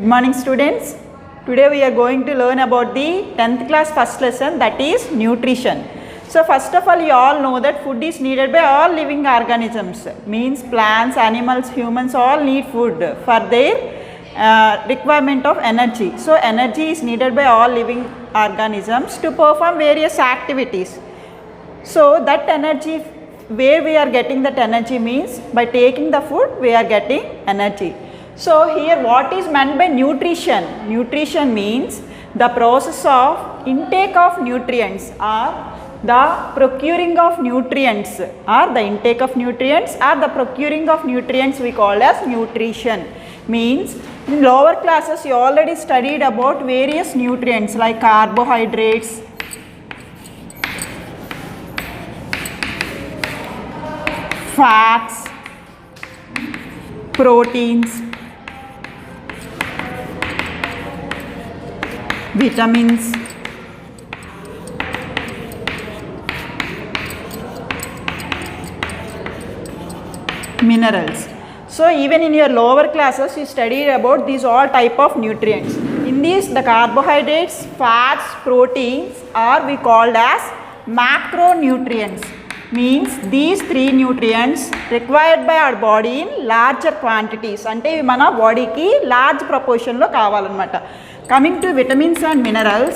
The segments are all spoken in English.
Good morning students. Today we are going to learn about the 10th class first lesson, that is nutrition. So first of all, you all know that food is needed by all living organisms, means plants, animals, humans all need food for their requirement of energy. So energy is needed by all living organisms to perform various activities. So that energy, where we are getting that energy means by taking the food we are getting energy. So here what is meant by nutrition? Nutrition means the process of intake of nutrients or the procuring of nutrients, or the intake of nutrients or the procuring of nutrients we call as nutrition. Means in lower classes you already studied about various nutrients like carbohydrates, fats, proteins, vitamins, minerals. So even in your lower classes you studied about these all type of nutrients. In these the carbohydrates, fats, proteins are we called as macronutrients. Means these three nutrients required by our body in larger quantities. అంటే మన బాడీకి large ప్రపోర్షన్లో కావాలన్నమాట. Coming to vitamins and minerals,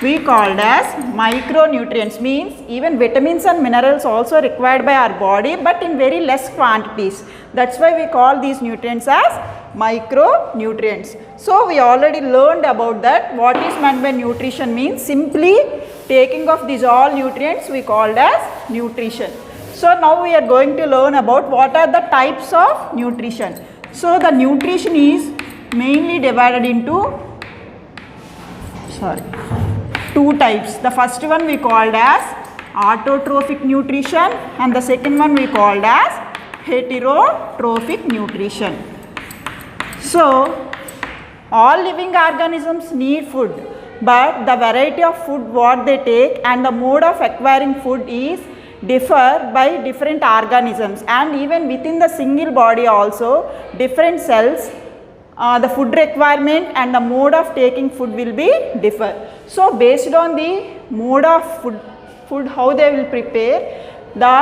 we called as micronutrients. Means even vitamins and minerals also required by our body but in very less quantities. That's why we call these nutrients as micronutrients. So we already learned about that. What is meant by nutrition means simply taking of these all nutrients we called as nutrition. So now we are going to learn about what are the types of nutrition. So the nutrition is mainly divided into two types. The first one we called as autotrophic nutrition and the second one we called as heterotrophic nutrition. So all living organisms need food, but the variety of food what they take and the mode of acquiring food is differ by different organisms, and even within the single body also different cells the food requirement and the mode of taking food will be differ. So based on the mode of food how they will prepare, the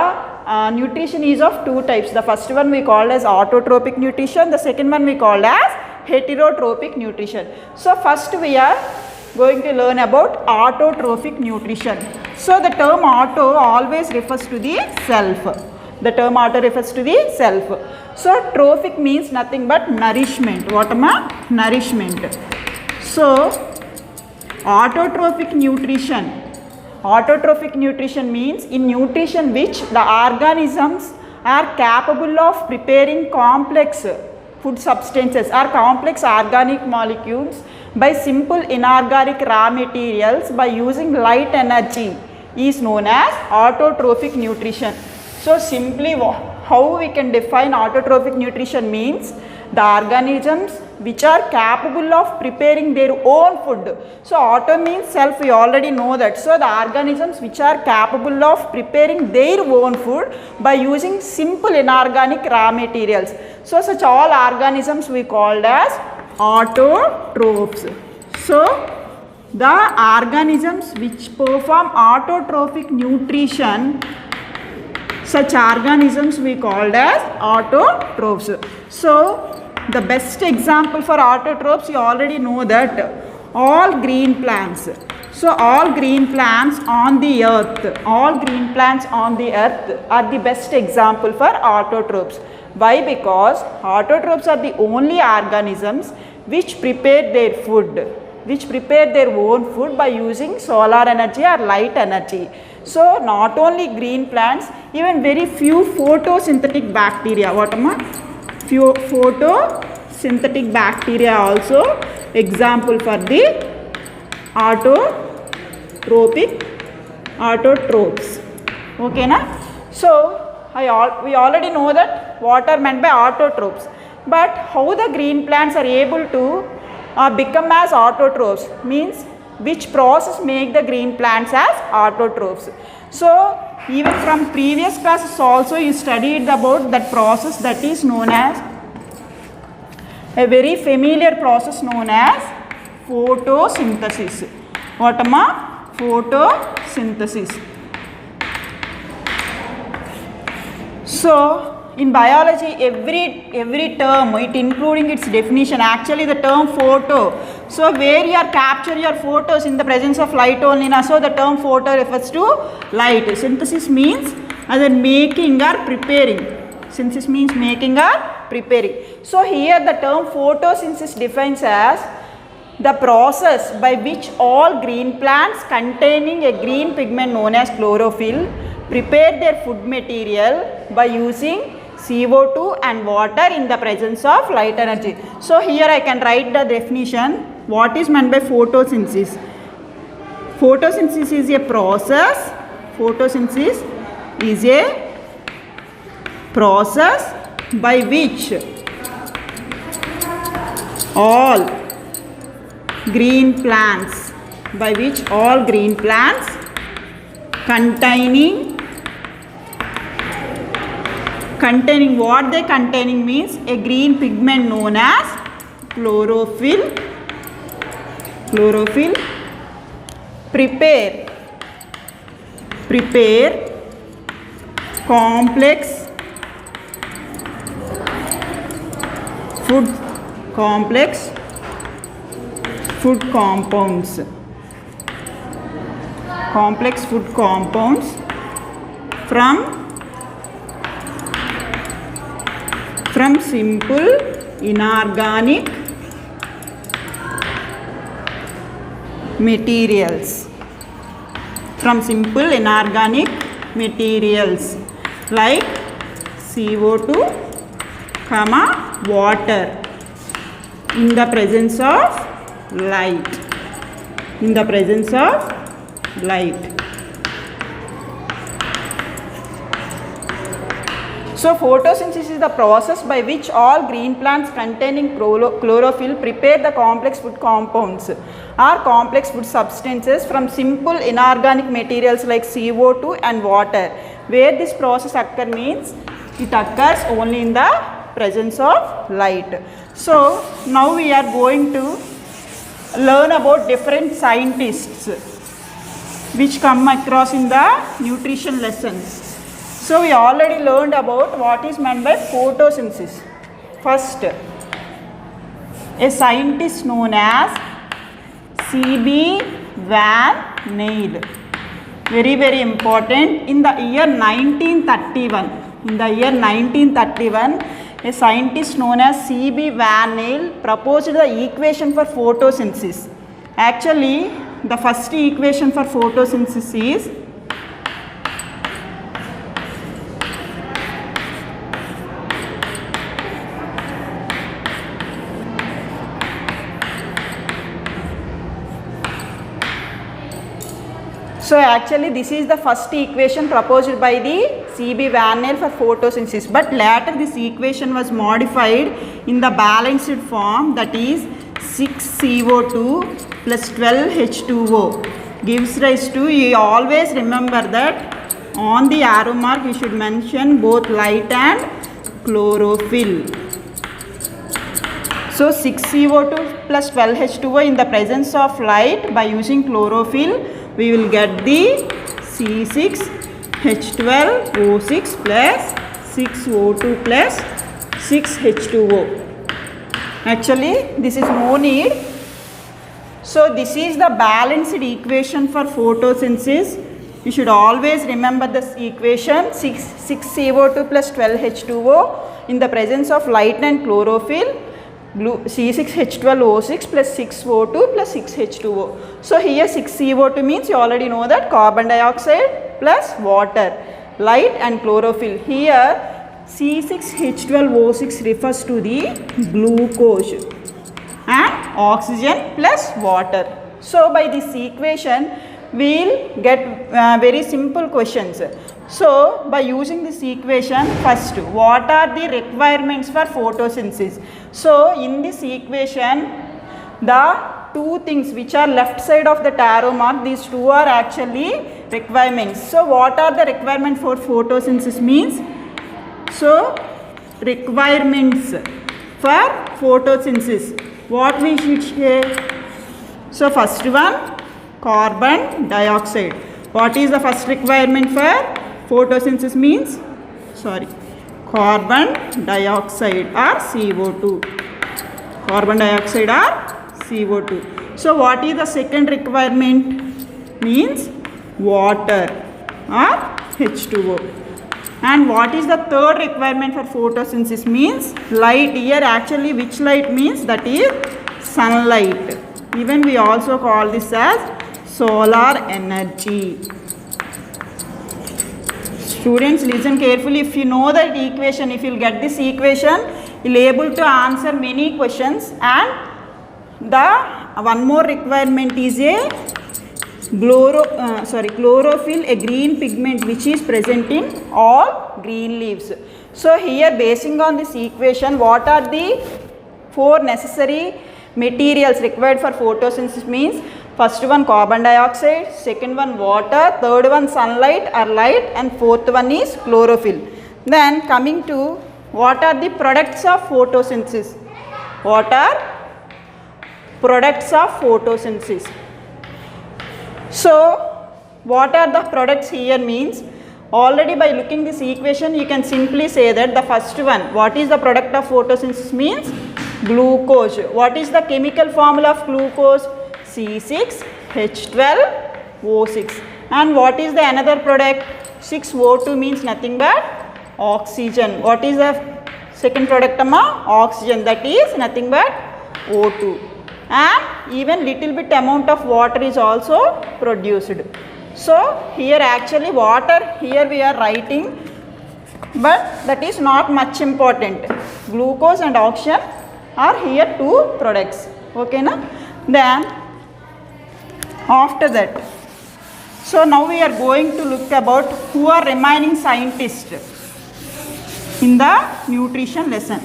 nutrition is of two types. The first one we call as autotrophic nutrition, the second one we call as heterotrophic nutrition. So first we are going to learn about autotrophic nutrition. So the term auto always refers to the self. The term auto refers to the self. So trophic means nothing but nourishment. What am I? Nourishment. So autotrophic nutrition. Autotrophic nutrition means in nutrition which the organisms are capable of preparing complex food substances or complex organic molecules by simple inorganic raw materials by using light energy is known as autotrophic nutrition. So simply how we can define autotrophic nutrition means the organisms which are capable of preparing their own food. So auto means self, we already know that. So the organisms which are capable of preparing their own food by using simple inorganic raw materials. So such all organisms we called as autotrophs. So the organisms which perform autotrophic nutrition, such organisms we called as autotrophs. So the best example for autotrophs, you already know that all green plants. So all green plants on the earth, all green plants on the earth are the best example for autotrophs. Why? Because autotrophs are the only organisms which prepare their food, which prepare their own food by using solar energy or light energy. So not only green plants, even very few photosynthetic bacteria. What am I? Few photosynthetic bacteria also example for the autotrophs. Okay na? So we already know that what are meant by autotrophs, but how the green plants are able to become as autotrophs means which process make the green plants as autotrophs. So even from previous classes also you studied about that process that is known as A very familiar process known as photosynthesis. What amma? Photosynthesis. So in biology, every term, it including its definition, actually the term photo. So where you are capture your photos in the presence of light only, so the term photo refers to light. Synthesis means either making or preparing. Synthesis means making or preparing. So here the term photosynthesis defines as the process by which all green plants containing a green pigment known as chlorophyll prepare their food material by using CO2 and water in the presence of light energy. So here I can write the definition. What is meant by photosynthesis? Photosynthesis is a process. Photosynthesis is a process by which all green plants containing what they containing means a green pigment known as chlorophyll prepare complex food compounds from simple inorganic materials. Like CO2, water in the presence of light. So photosynthesis is the process by which all green plants containing chlorophyll prepare the complex food compounds or complex food substances from simple inorganic materials like CO2 and water. Where this process occurs means it occurs only in the presence of light. So now we are going to learn about different scientists which come across in the nutrition lessons. So we already learned about what is meant by photosynthesis. First, a scientist known as C.B. Van Neyl. Very important. In the year 1931, a scientist known as C.B. Van Neyl proposed the equation for photosynthesis. Actually, the first equation for photosynthesis is this is the first equation proposed by the C.B. Van Neyl for photosynthesis, but later this equation was modified in the balanced form, that is 6CO2 plus 12H2O gives rise to, you always remember that on the arrow mark you should mention both light and chlorophyll. So 6CO2 plus 12H2O in the presence of light, by using chlorophyll we will get the C6H12O6 plus 6O2 plus 6H2O. Actually this is no need. So this is the balanced equation for photosynthesis. You should always remember this equation, 6CO2 plus 12H2O in the presence of light and chlorophyll, C6H12O6 plus 6O2 plus 6H2O. So here 6CO2 means you already know that carbon dioxide plus water, light and chlorophyll. Here C6H12O6 refers to the glucose and oxygen plus water. So by this equation we will get very simple questions. So by using this equation, first, what are the requirements for photosynthesis? So in this equation, the two things which are left side of the arrow mark, these two are actually requirements. So what are the requirements for photosynthesis means? So requirements for photosynthesis. What we should say? So first one, carbon dioxide. What is the first requirement for photosynthesis means? Sorry, carbon dioxide or CO2. Carbon dioxide or CO2. So what is the second requirement? Means water or H2O. And what is the third requirement for photosynthesis? Means light. Here actually which light means? That is sunlight. Even we also call this as solar energy. Students, listen carefully. If you know that equation, if you will get this equation, you will able to answer many questions. And the one more requirement is a chlorophyll, a green pigment which is present in all green leaves. So here, basing on this equation, what are the four necessary materials required for photosynthesis? Means first one carbon dioxide, second one water, third one sunlight or light, and fourth one is chlorophyll. Then coming to what are the products of photosynthesis? What are products of photosynthesis? So what are the products here means? Already by looking this equation you can simply say that the first one, what is the product of photosynthesis means? Glucose. What is the chemical formula of glucose? C6H12O6. And what is the another product? 6O2 means nothing but oxygen. What is the second product? Oxygen, that is nothing but O2. And even little bit amount of water is also produced. So here actually water here we are writing, but that is not much important. Glucose and oxygen are here two products. Okay na? Then after that, so now we are going to look about who are remaining scientists in the nutrition lesson.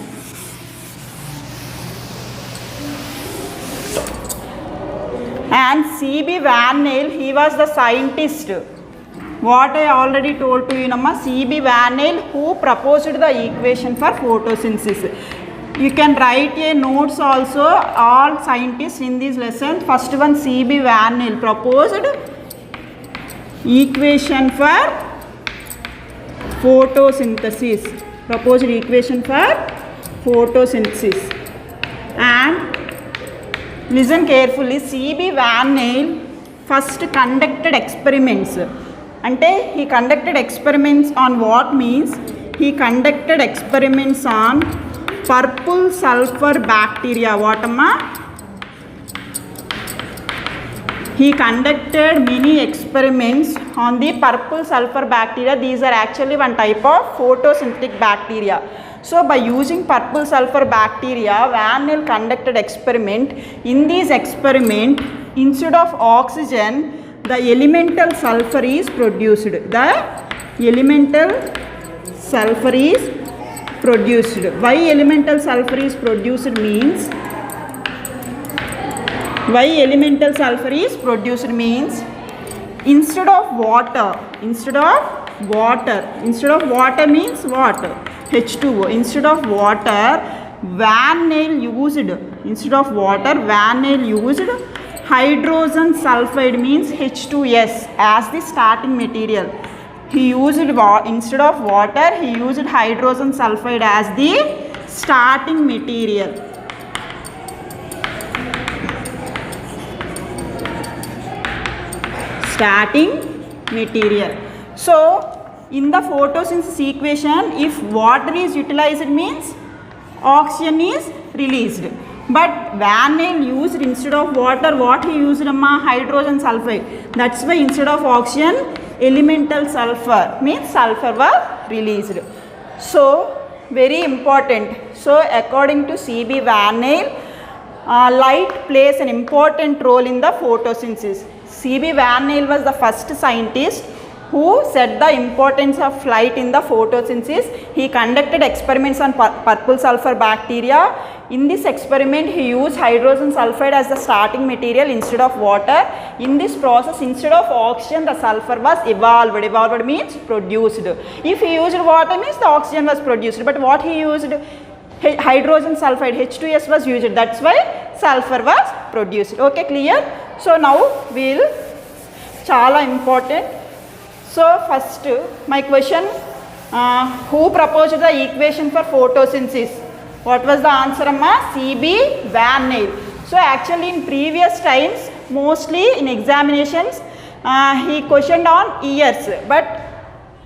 And C.B. Van Nel, he was the scientist. What I already told to you, C.B. Van Nel, who proposed the equation for photosynthesis. You can write a notes also, all scientists in this lesson. First one, C.B. Van Nel proposed equation for photosynthesis. Proposed equation for photosynthesis. And listen carefully, C.B. Van Nel first conducted experiments. Ante he conducted experiments on what means? He conducted experiments on purple sulfur bacteria. What amma? He conducted many experiments on the purple sulfur bacteria. These are actually one type of photosynthetic bacteria. So by using purple sulfur bacteria, Van Nel conducted experiment. In this experiment, instead of oxygen, the elemental sulfur is produced. The elemental sulfur is produced. Why elemental sulfur is produced means? Why elemental sulfur is produced means? Instead of water means what? H2O. Instead of water, Van Nel used hydrogen sulfide means H2S as the starting material. He used instead of water, he used hydrogen sulfide as the starting material. So in the photosynthesis equation, if water is utilized means oxygen is released. But Van Nel used instead of water, what he used? Hydrogen sulfide. That's why instead of oxygen, elemental sulfur means sulfur was released. So very important. So according to C.B. Van Nel, light plays an important role in the photosynthesis. C.B. Van Nel was the first scientist who said the importance of light in the photosynthesis. He conducted experiments on purple sulfur bacteria. In this experiment, he used hydrogen sulfide as the starting material instead of water. In this process, instead of oxygen, the sulfur was evolved. Evolved means produced. If he used water means the oxygen was produced. But what he used? hydrogen sulfide H2S was used, that's why sulfur was produced. Okay, clear? So now we'll chala important. So first my question, who proposed the equation for photosynthesis? What was the answer, amma? C.B. Van Neel. So actually in previous times, mostly in examinations, he questioned on years, but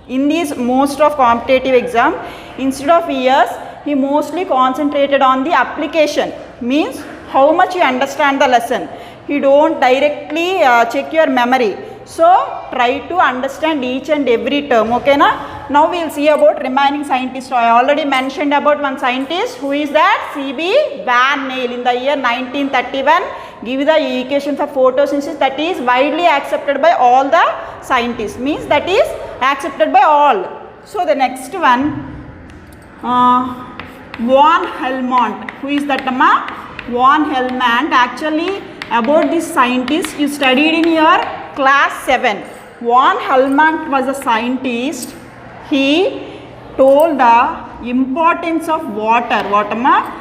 in these most of competitive exam, instead of years, he mostly concentrated on the application, means how much you understand the lesson. He don't directly check your memory. So try to understand each and every term, okay na? Now we will see about remaining scientists. I already mentioned about one scientist. Who is that? C.B. Van Neel. In the year 1931, give the equation for photosynthesis that is widely accepted by all the scientists, means that is accepted by all. So the next one, Von Helmont. Who is that, amma? Von Helmont. Actually about this scientist you studied in your class 7. Von Helmont was a scientist. He told the importance of water. What, amma?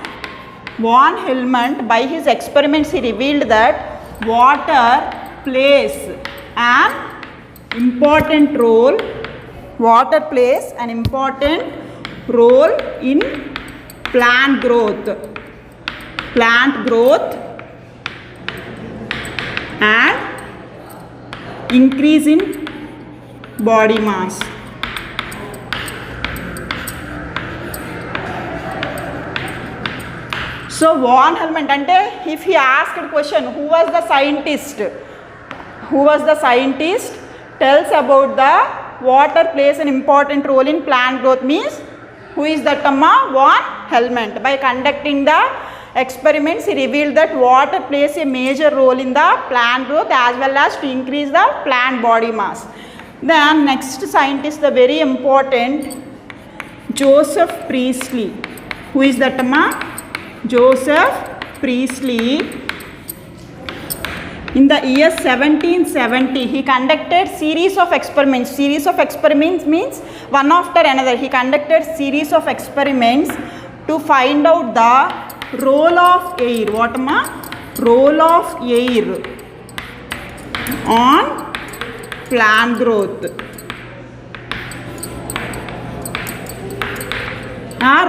Von Helmont, by his experiments, he revealed that water plays an important role. Water plays an important role in plant growth and increase in body mass. So Von Helmont, ante if he asked a question, who was the scientist tells about the water plays an important role in plant growth, means who is that, amma? Von Helmont. By conducting the experiments, he revealed that water plays a major role in the plant growth as well as to increase the plant body mass. Then next scientist, the very important, Joseph Priestley. Who is that, amma? Joseph Priestley. In the year 1770, he conducted series of experiments. Series of experiments means one after another. He conducted series of experiments to find out the role of air. What, ma? Role of air on plant growth.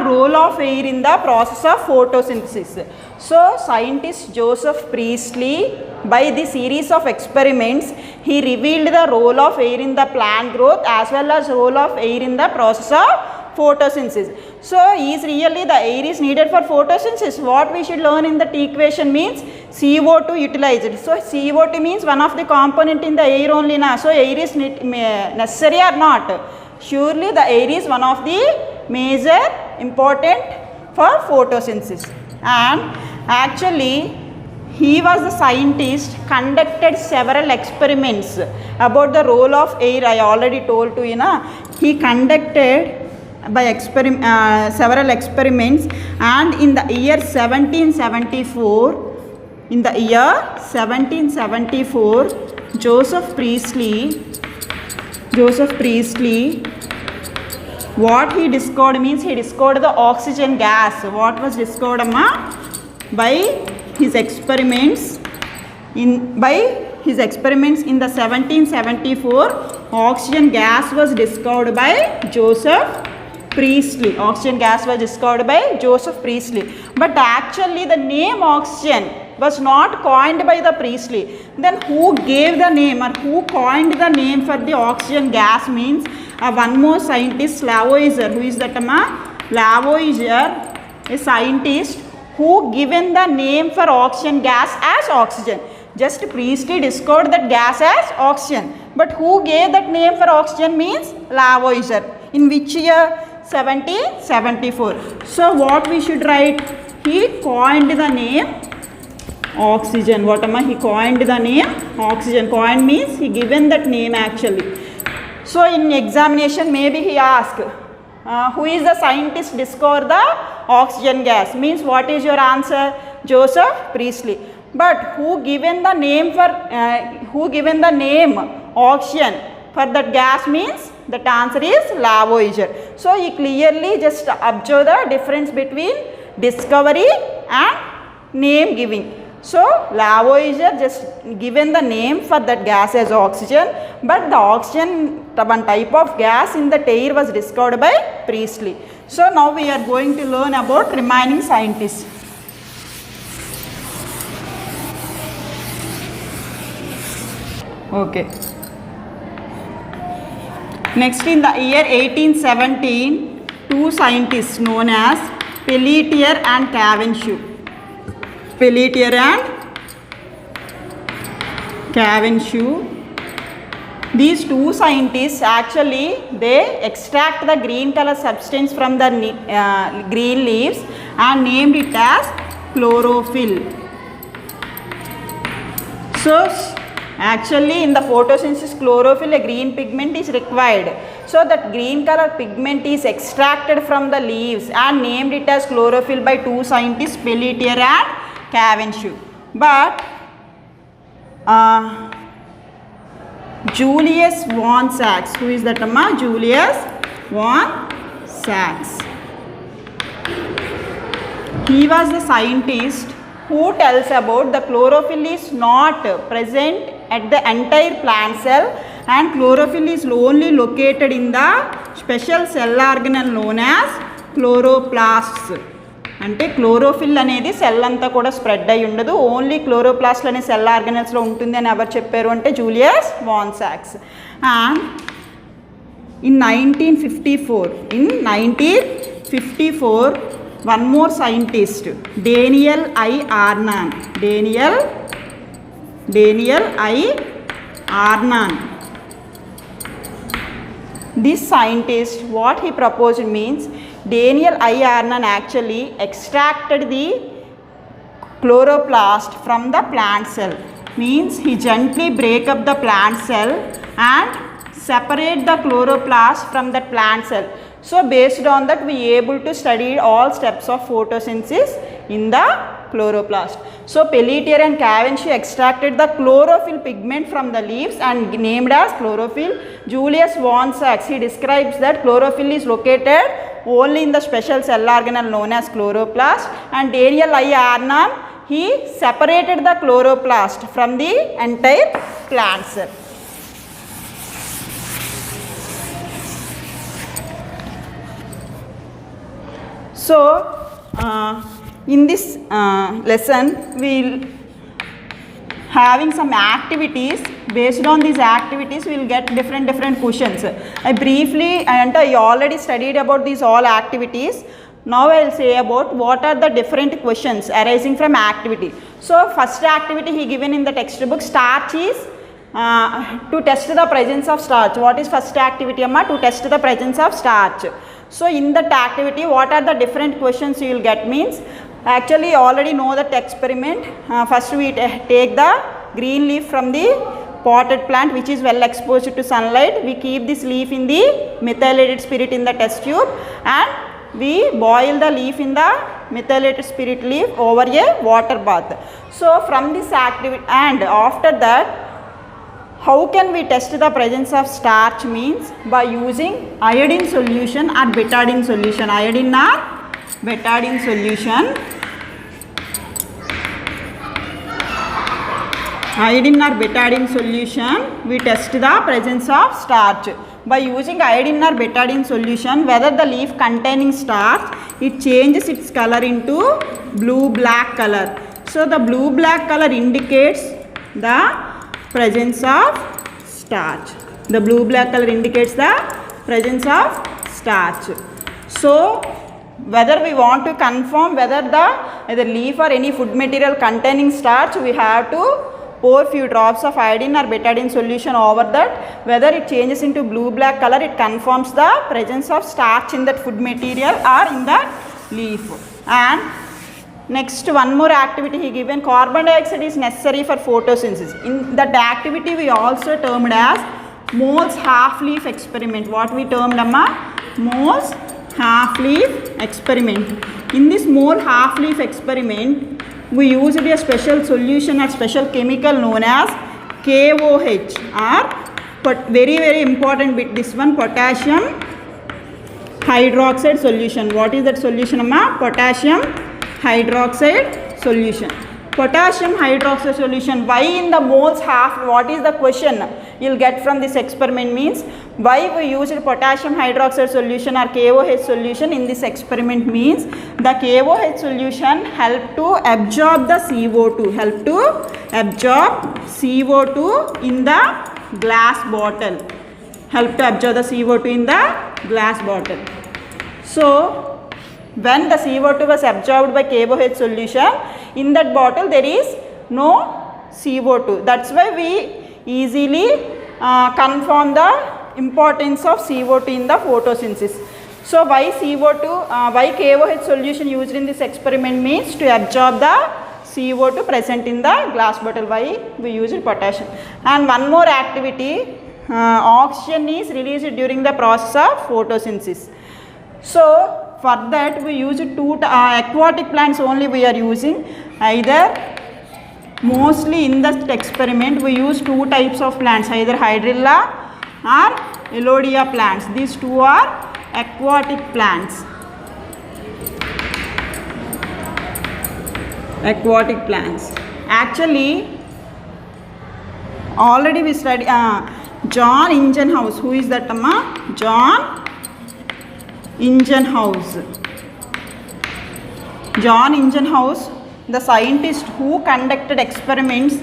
Role of air in the process of photosynthesis. So scientist Joseph Priestley, by the series of experiments, he revealed the role of air in the plant growth as well as role of air in the process of photosynthesis. So is really the air is needed for photosynthesis? What we should learn in that equation means CO2 utilized. So CO2 means one of the component in the air only na. So air is necessary or not? Surely the air is one of the major important for photosynthesis. And actually he was the scientist, conducted several experiments about the role of air. I already told to you na. He conducted by several experiments, and in the year 1774, Joseph Priestley, what he discovered means he discovered the oxygen gas. What was discovered, amma? By his experiments in the 1774, oxygen gas was discovered by Joseph Priestley. Oxygen gas was discovered by Joseph Priestley. But actually the name oxygen was not coined by the Priestley. Then who gave the name or who coined the name for the oxygen gas means one more scientist, Lavoisier. Who is that, amma? Lavoisier, a scientist who given the name for oxygen gas as oxygen. Just Priestley discovered that gas as oxygen. But who gave that name for oxygen means Lavoisier. In which year? 1774. So what we should write? He coined the name oxygen. What, amma? He coined the name oxygen. Coined means he given that name actually. So in examination maybe he asked, who is the scientist discovered the oxygen gas? Means what is your answer? Joseph Priestley. But who given the name oxygen for that gas means that answer is Lavoisier. So you clearly just observe the difference between discovery and name giving. So Lavoisier just given the name for that gas as oxygen, but the oxygen, one type of gas in the air, was discovered by Priestley. So now we are going to learn about remaining scientists. Okay. Next, in the year 1817, two scientists known as Pelletier and Cavendish. Pelletier and Cavendish. These two scientists actually they extract the green color substance from the green leaves and named it as chlorophyll. So actually in the photosynthesis chlorophyll a green pigment is required. So that green color pigment is extracted from the leaves and named it as chlorophyll by two scientists, Pelletier and Cavendish. But Julius von Sachs, who is that Amma? Julius von Sachs. He was the scientist who tells about the chlorophyll is not present at the entire plant cell and chlorophyll is only located in the special cell organelle known as chloroplasts. అంటే chlorophyll అనేది cell అంతా కూడా spread అయి ఉండదు, only chloroplast అనే cell ఆర్గనల్స్లో ఉంటుంది అని ఎవరు చెప్పారు అంటే జూలియస్ వాన్ సాక్స్. And in 1954 one more scientist, Daniel I. Arnon. Daniel I. Arnon. This scientist, what he proposed means, Daniel I. Arnon actually extracted the chloroplast from the plant cell. Means he gently break up the plant cell and separate the chloroplast from the plant cell. So based on that we able to study all steps of photosynthesis in the chloroplast. So Pelletier and Cavendish extracted the chlorophyll pigment from the leaves and named as chlorophyll. Julius von Sachs, he describes that chlorophyll is located only in the special cell organelle known as chloroplast, and Daniel I. Arnon, he separated the chloroplast from the entire plant cell. So in this lesson we will having some activities. Based on these activities we will get different questions. I briefly and I already studied about these all activities. Now I will say about what are the different questions arising from activity. So first activity he given in the textbook, starch is to test the presence of starch. What is first activity amma? To test the presence of starch. So in that activity what are the different questions you will get means, actually you already know that experiment. First we take the green leaf from the potted plant which is well exposed to sunlight. We keep this leaf in the methylated spirit in the test tube and we boil the leaf in the methylated spirit leaf over a water bath. So from this activity, and after that how can we test the presence of starch means by using iodine solution or betadine solution. Iodine or betadine solution. Iodine or betadine solution we test the presence of starch. By using iodine or betadine solution, whether the leaf containing starch, it changes its color into blue black color. So the blue black color indicates the presence of starch. The blue black color indicates the presence of starch. So whether we want to confirm whether the either leaf or any food material containing starch, we have to pour few drops of iodine or betadine solution over that. Whether it changes into blue black color, it confirms the presence of starch in that food material or in that leaf. And next one more activity he given, carbon dioxide is necessary for photosynthesis. In that activity we also termed as Mohs half leaf experiment. What we termed amma? Mohs half leaf experiment. In this Mohs half leaf experiment we used a special solution or special chemical known as KOH, or very important bit, this one, potassium hydroxide solution. What is that solution, amma? Potassium hydroxide solution. Potassium hydroxide solution. Why in the moles half? What is the question you'll get from this experiment means why we used potassium hydroxide solution or KOH solution in this experiment means the KOH solution help to absorb the CO2. Help to absorb CO2 in the glass bottle. Help to absorb the CO2 in the glass bottle. So when the CO2 was absorbed by KOH solution, in that bottle there is no CO2. That's why we easily confirm the importance of CO2 in the photosynthesis. So why CO2, why KOH solution used in this experiment means to absorb the CO2 present in the glass bottle. Why we used potassium. And one more activity, oxygen is released during the process of photosynthesis. So for that we use two aquatic plants only we are using. Either mostly in the experiment we use two types of plants, either hydrilla or Elodea plants. These two are aquatic plants. Aquatic plants. Actually already we studied John Ingenhouse. Who is that, amma? John Ingenhouse. John Ingenhouse, the scientist who conducted experiments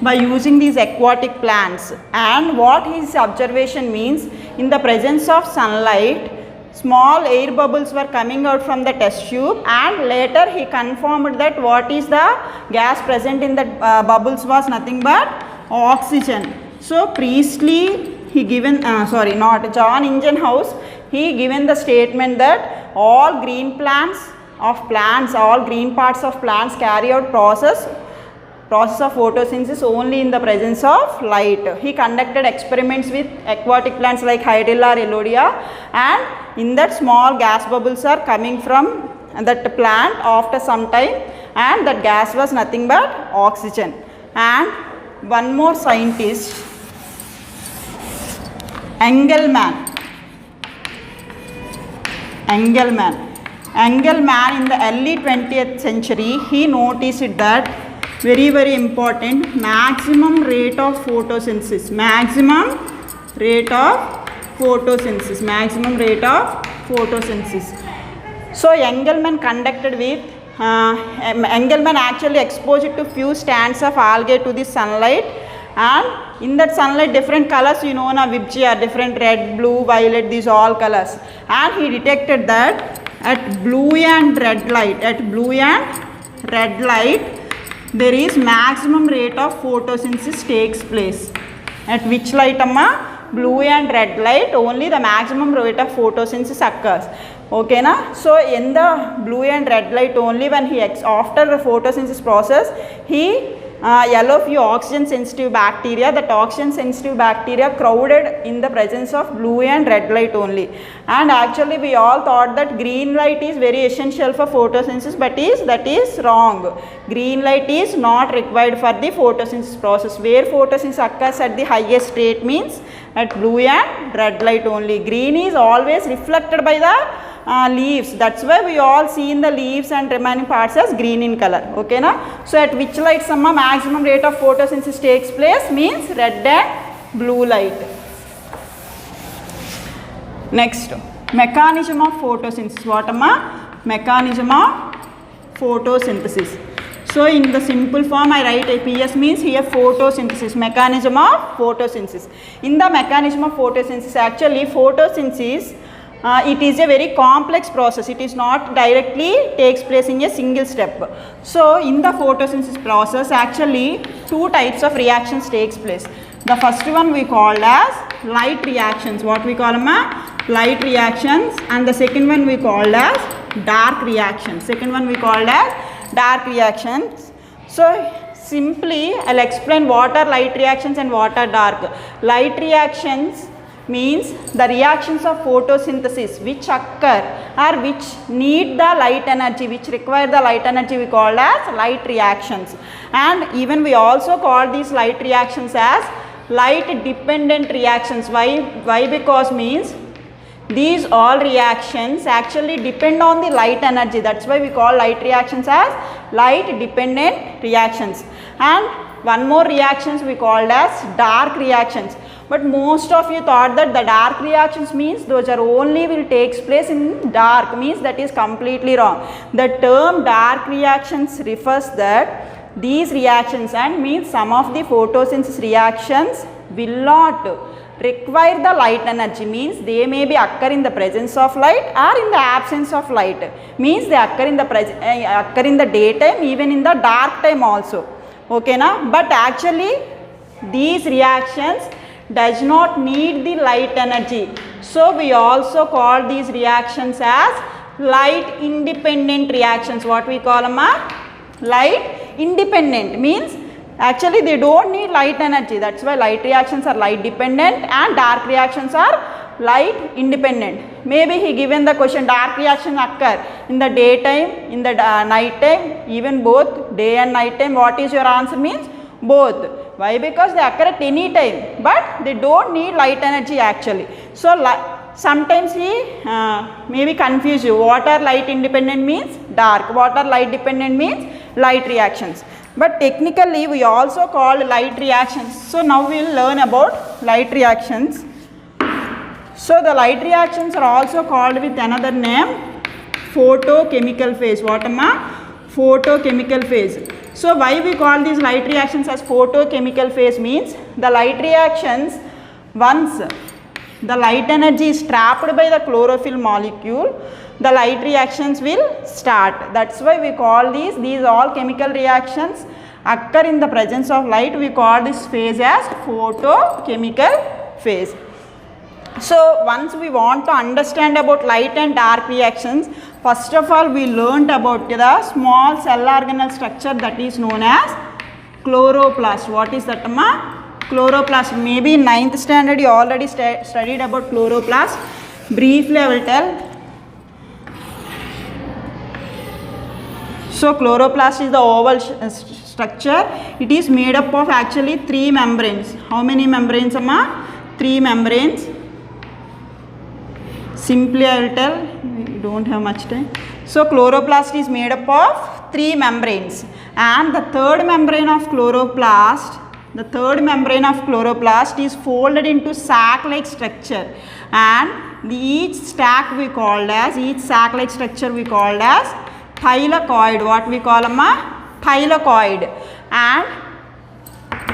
by using these aquatic plants, and what his observation means, in the presence of sunlight small air bubbles were coming out from the test tube, and later he confirmed that what is the gas present in the bubbles was nothing but oxygen. So Priestley he given John Ingenhouse, he given the statement that all green parts of plants carry out process of photosynthesis only in the presence of light. He conducted experiments with aquatic plants like hydrilla or Elodea, and in that small gas bubbles are coming from that plant after some time, and that gas was nothing but oxygen. And one more scientist, Engelmann in the early 20th century, he noticed that very important maximum rate of photosynthesis. So Engelmann conducted with Engelmann actually exposed to few strands of algae to the sunlight, and in that sunlight different colors, you know, Vibgea are different, red, blue, violet, these all colors, and he detected that at blue and red light there is maximum rate of photosynthesis takes place. At which light, amma? Blue and red light, only the maximum rate of photosynthesis occurs. Okay na? So in the blue and red light only, when he after the photosynthesis process, he allow few oxygen sensitive bacteria. That oxygen sensitive bacteria crowded in the presence of blue and red light only. And actually we all thought that green light is very essential for photosynthesis, but that is wrong. Green light is not required for the photosynthesis process. Where photosynthesis occurs at the highest rate means at blue and red light only. Green is always reflected by the leaves. That's why we all see in the leaves and remaining parts as green in color. Okay na? So at which light maximum rate of photosynthesis takes place means red and blue light. Next, mechanism of photosynthesis. What amma? Mechanism of photosynthesis. So in the simple form I write APS means here photosynthesis, mechanism of photosynthesis. In the mechanism of photosynthesis, actually photosynthesis it is a very complex process. It is not directly takes place in a single step. So in the photosynthesis process, actually two types of reactions takes place. The first one we called as light reactions. What we call them? Light reactions. And the second one we called as dark reactions. Dark reactions. So simply I'll explain what are light reactions and what are dark. Light reactions means the reactions of photosynthesis which occur or which need the light energy, which require the light energy, we call as light reactions. And even we also call these light reactions as light dependent reactions. Why? Because means These all reactions actually depend on the light energy. That's why we call light reactions as light dependent reactions. And one more reactions we called as dark reactions. But most of you thought that the dark reactions means those are only will takes place in dark, means that is completely wrong. The term dark reactions refers that these reactions and means some of the photosynthesis reactions will not require the light energy, means they may be occur in the presence of light or in the absence of light, means they occur in the daytime, even in the dark time also. Okay na? But actually these reactions does not need the light energy. So we also call these reactions as light independent reactions. What we call them? Light independent means actually they don't need light energy. That's why light reactions are light dependent and dark reactions are light independent. Maybe he given the question, dark reaction occur in the daytime, in the night time, even both day and night time. What is your answer? Means both. Why? Because they occur at any time, but they don't need light energy actually. So sometimes he maybe confuse you. What are light independent means dark, what are light dependent means light reactions. But technically we also call light reactions. So now we will learn about light reactions. So the light reactions are also called with another name, photochemical phase. What am I? Photochemical phase. So why we call these light reactions as photochemical phase means the light reactions, once the light energy is trapped by the chlorophyll molecule, the light reactions will start. That's why we call these all chemical reactions occur in the presence of light. We call this phase as photochemical phase. So once we want to understand about light and dark reactions, first of all we learned about the small cell organelle structure that is known as chloroplast. What is that? Chloroplast. Maybe in 9th standard you already studied about chloroplast. Briefly I will tell. So chloroplast is the oval structure. It is made up of actually 3 membranes. How many membranes? 3 membranes. Simply I will tell, we don't have much time. So chloroplast is made up of 3 membranes, and the third membrane of chloroplast is folded into sac-like structure, and each sac-like structure we called as thylakoid. What we call thylakoid. And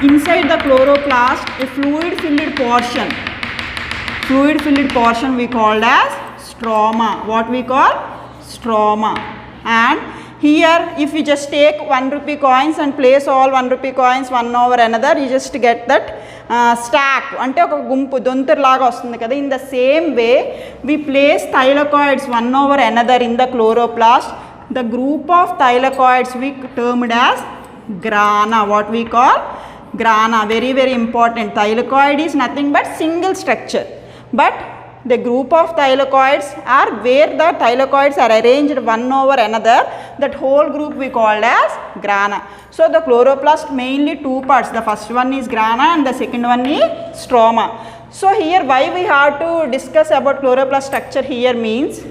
inside the chloroplast a fluid filled portion we called as stroma. What we call? Stroma. And here if you just take 1 rupee coins and place all 1 rupee coins one over another, you just get that stack. Ante oka gumpu dontur laga vastundi kada. In the same way we place thylakoids one over another in the chloroplast. The group of thylakoids we termed as grana. What we call? Grana. Very very important. Thylakoid is nothing but single structure. But the group of thylakoids are where the thylakoids are arranged one over another. That whole group we called as grana. So the chloroplast mainly 2 parts. The first one is grana and the second one is stroma. So here why we have to discuss about chloroplast structure here means,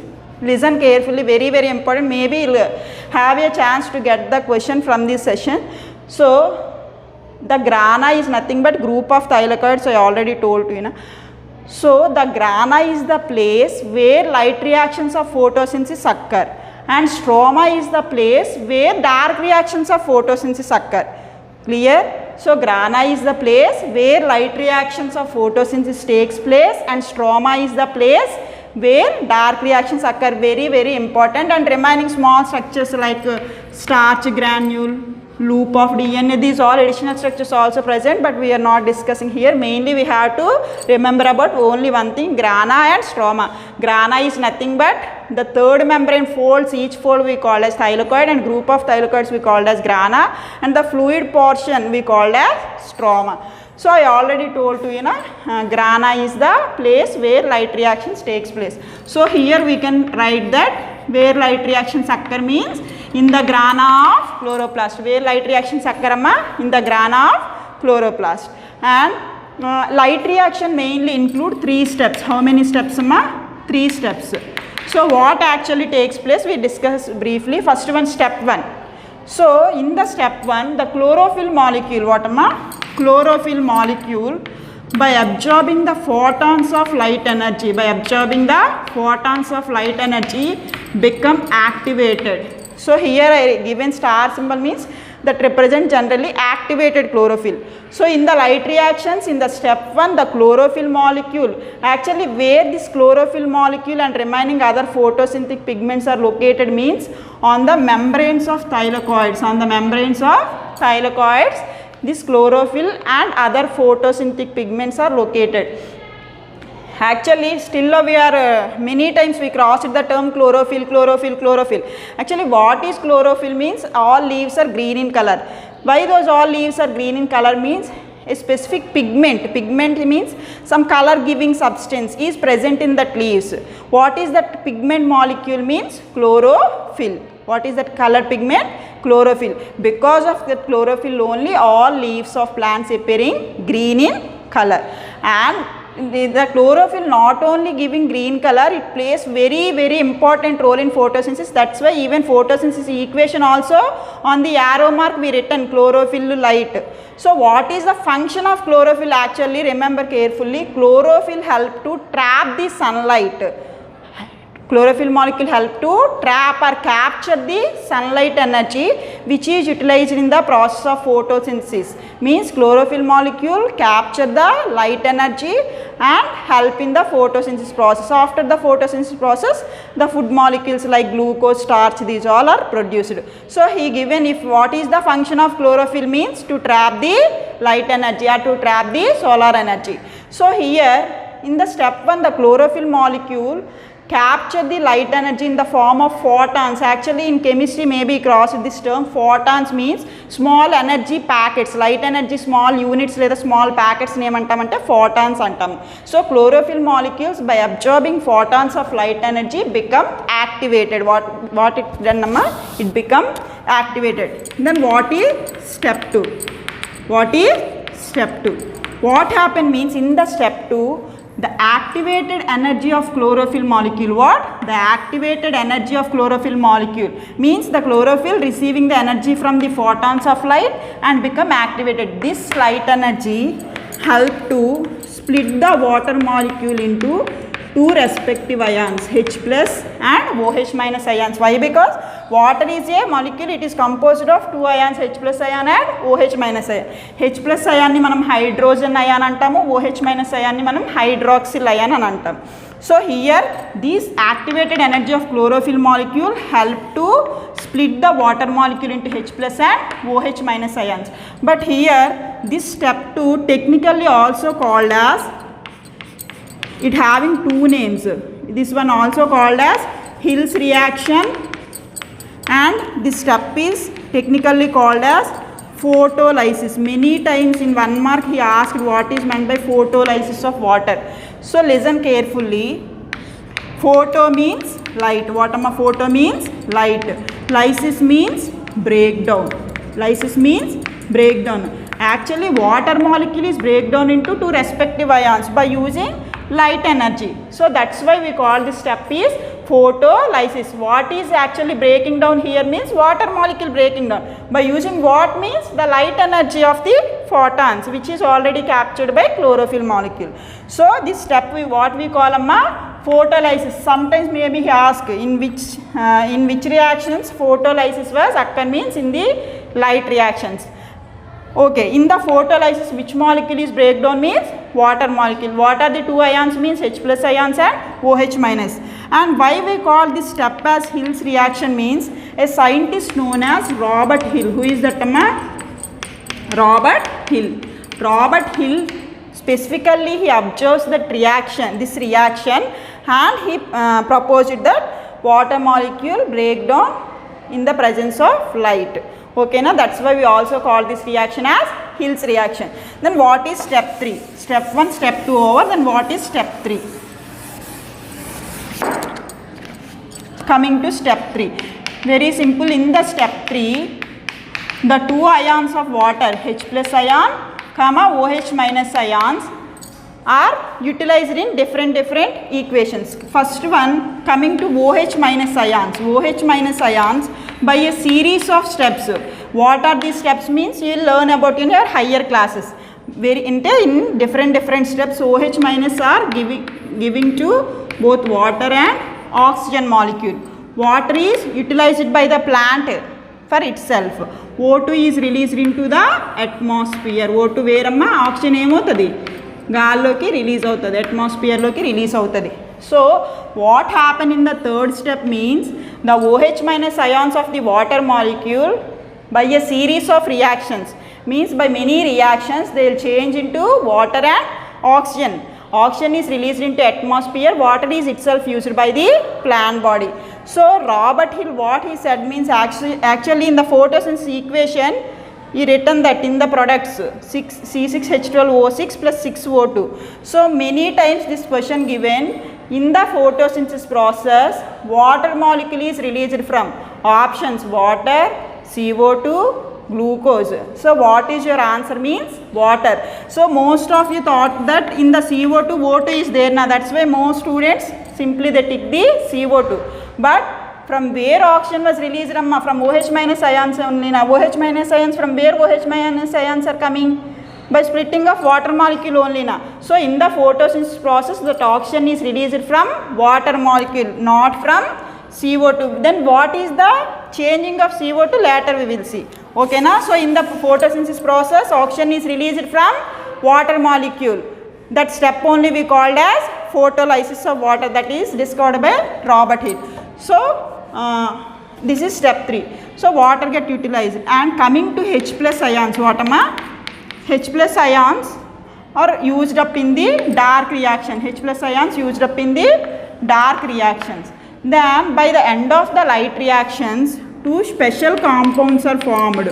listen carefully, very very important. Maybe you'll have a chance to get the question from this session. So the grana is nothing but group of thylakoids. I already told you. So the grana is the place where light reactions of photosynthesis occur, and stroma is the place where dark reactions of photosynthesis occur. Clear? So grana is the place where light reactions of photosynthesis takes place, and stroma is the place where dark reactions occur. Very very important. And remaining small structures like starch granule, loop of DNA, these all additional structures also present, but we are not discussing here. Mainly we have to remember about only one thing, grana and stroma. Grana is nothing but the third membrane folds. Each fold we call as thylakoid, and group of thylakoids we called as grana, and the fluid portion we called as stroma. So I already told you, grana is the place where light reactions takes place. So here we can write that where light reactions occur means in the grana of chloroplast. Where light reactions occur in the grana of chloroplast. And light reaction mainly include 3 steps. How many steps? 3 steps. So what actually takes place, we discuss briefly. First one, step 1. So in the step 1, the chlorophyll molecule, what am I? Chlorophyll molecule, by absorbing the photons of light energy, become activated. So here I given star symbol means that represent generally activated chlorophyll. So in the light reactions, in the step 1, the chlorophyll molecule, actually where this chlorophyll molecule and remaining other photosynthetic pigments are located means on the membranes of thylakoids. This chlorophyll and other photosynthetic pigments are located. Actually still we are many times we crossed the term chlorophyll. Actually what is chlorophyll means all leaves are green in color. Why those all leaves are green in color means a specific pigment means some color giving substance is present in that leaves. What is that pigment molecule means? Chlorophyll. What is that color pigment? Chlorophyll. Because of that chlorophyll only all leaves of plants appearing green in color. And the chlorophyll not only giving green color, it plays very important role in photosynthesis. That's why even photosynthesis equation also on the arrow mark we written chlorophyll light. So what is the function of chlorophyll? Actually remember carefully, chlorophyll help to trap the sunlight. Chlorophyll molecule help to trap or capture the sunlight energy which is utilized in the process of photosynthesis. Means chlorophyll molecule capture the light energy and help in the photosynthesis process. After the photosynthesis process, the food molecules like glucose, starch, these all are produced. So he given if what is the function of chlorophyll means to trap the light energy or to trap the solar energy. So here in the step 1, the chlorophyll molecule capture the light energy in the form of photons. Actually in chemistry maybe crossed this term. Photons means small energy packets, light energy small units లేదా small packets ని ఏమంటామంటే photons అంటాము. So chlorophyll molecules by absorbing photons of light energy become activated. What it done amma? It become activated. Then what is step 2? What happened means in the step 2, the activated energy of chlorophyll molecule, the activated energy of chlorophyll molecule means the chlorophyll receiving the energy from the photons of light and become activated. This light energy help to split the water molecule into two respective ions, H plus and OH minus ions. Why? Because water is a molecule, it is composed of two ions, H plus ion and OH minus ion. H plus ion ni manam hydrogen ion antamu, OH minus ion ni manam hydroxyl ion an antam. So here this activated energy of chlorophyll molecule help to split the water molecule into H plus and OH minus ions. But here this step 2 technically also called as, it having two names. This one also called as Hill's reaction, and this step is technically called as photolysis. Many times in 1 mark he asked what is meant by photolysis of water. So listen carefully. Photo means light. What am a photo means? Light. Lysis means breakdown. Actually water molecule is breakdown into two respective ions by using light energy. So that's why we call this step is photolysis. What is actually breaking down here means water molecule breaking down by using what means the light energy of the photons which is already captured by chlorophyll molecule. So this step what we call photolysis. Sometimes maybe he ask in which reactions photolysis was occur means in the light reactions. Okay, in the photolysis which molecule is breakdown means water molecule. What are the two ions means H plus ions and OH minus. And why we call this step as Hill's reaction means a scientist known as Robert Hill. Who is that man? Robert Hill specifically he observes that this reaction and he proposed that water molecule breakdown in the presence of light. Okay, now that's why we also call this reaction as Hill's reaction. Then what is step 3? Step 1, step 2 over, then what is step 3? Coming to step 3. Very simple, in the step 3, the two ions of water, H plus ion, OH minus ions, are utilized in different equations. First one, coming to OH minus ions. OH minus ions by a series of steps. What are these steps means you will learn about in your higher classes. In different steps, OH minus are giving to both water and oxygen molecule. Water is utilized by the plant for itself. O2 is released into the atmosphere. O2 where amma oxygen emotadi గాల్లోకి release అవుతుంది, అట్మాస్ఫియర్లోకి release అవుతుంది. So what happen in the third step means the OH minus ions of the water molecule by a series of reactions, means by many reactions they will change into water and oxygen. Oxygen is released into atmosphere, water is itself used by the plant body. So Robert Hill, what he said means actually in the photosynthesis equation he written that in the products C6H12O6 plus 6O2. So many times this question given, in the photosynthesis process water molecule is released from options water, CO2, glucose. So what is your answer means water. So most of you thought that in the CO2 O2 is there now, that's why most students simply they tick the CO2. But from where oxygen was released from OH minus ions only. Now OH minus ions, from where OH minus ions are coming? By splitting of water molecule only now. So in the photosynthesis process that oxygen is released from water molecule, not from CO2. Then what is the changing of CO2 later we will see. Okay na? So in the photosynthesis process oxygen is released from water molecule. That step only we called as photolysis of water, that is discovered by Robert Hill. So this is step 3. So water get utilized, and coming to H plus ions, what am H plus ions are used up in the dark reaction. H plus ions used up in the dark reactions. Then by the end of the light reactions, 2 special compounds are formed.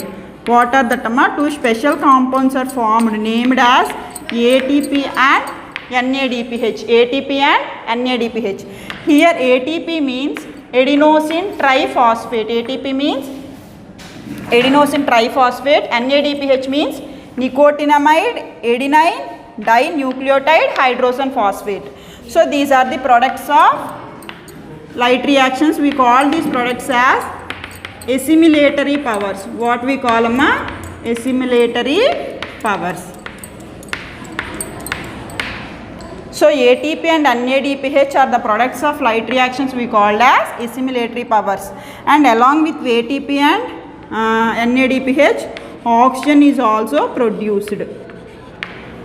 What are the two special compounds are formed named as ATP and NADPH. ATP and NADPH. Here ATP means adenosine triphosphate. ATP means adenosine triphosphate. NADPH means nicotinamide adenine dinucleotide hydrogen phosphate. So these are the products of light reactions. We call these products as assimilatory powers. What we call them? Assimilatory powers. So ATP and NADPH are the products of light reactions we called as assimilatory powers, and along with ATP and NADPH oxygen is also produced.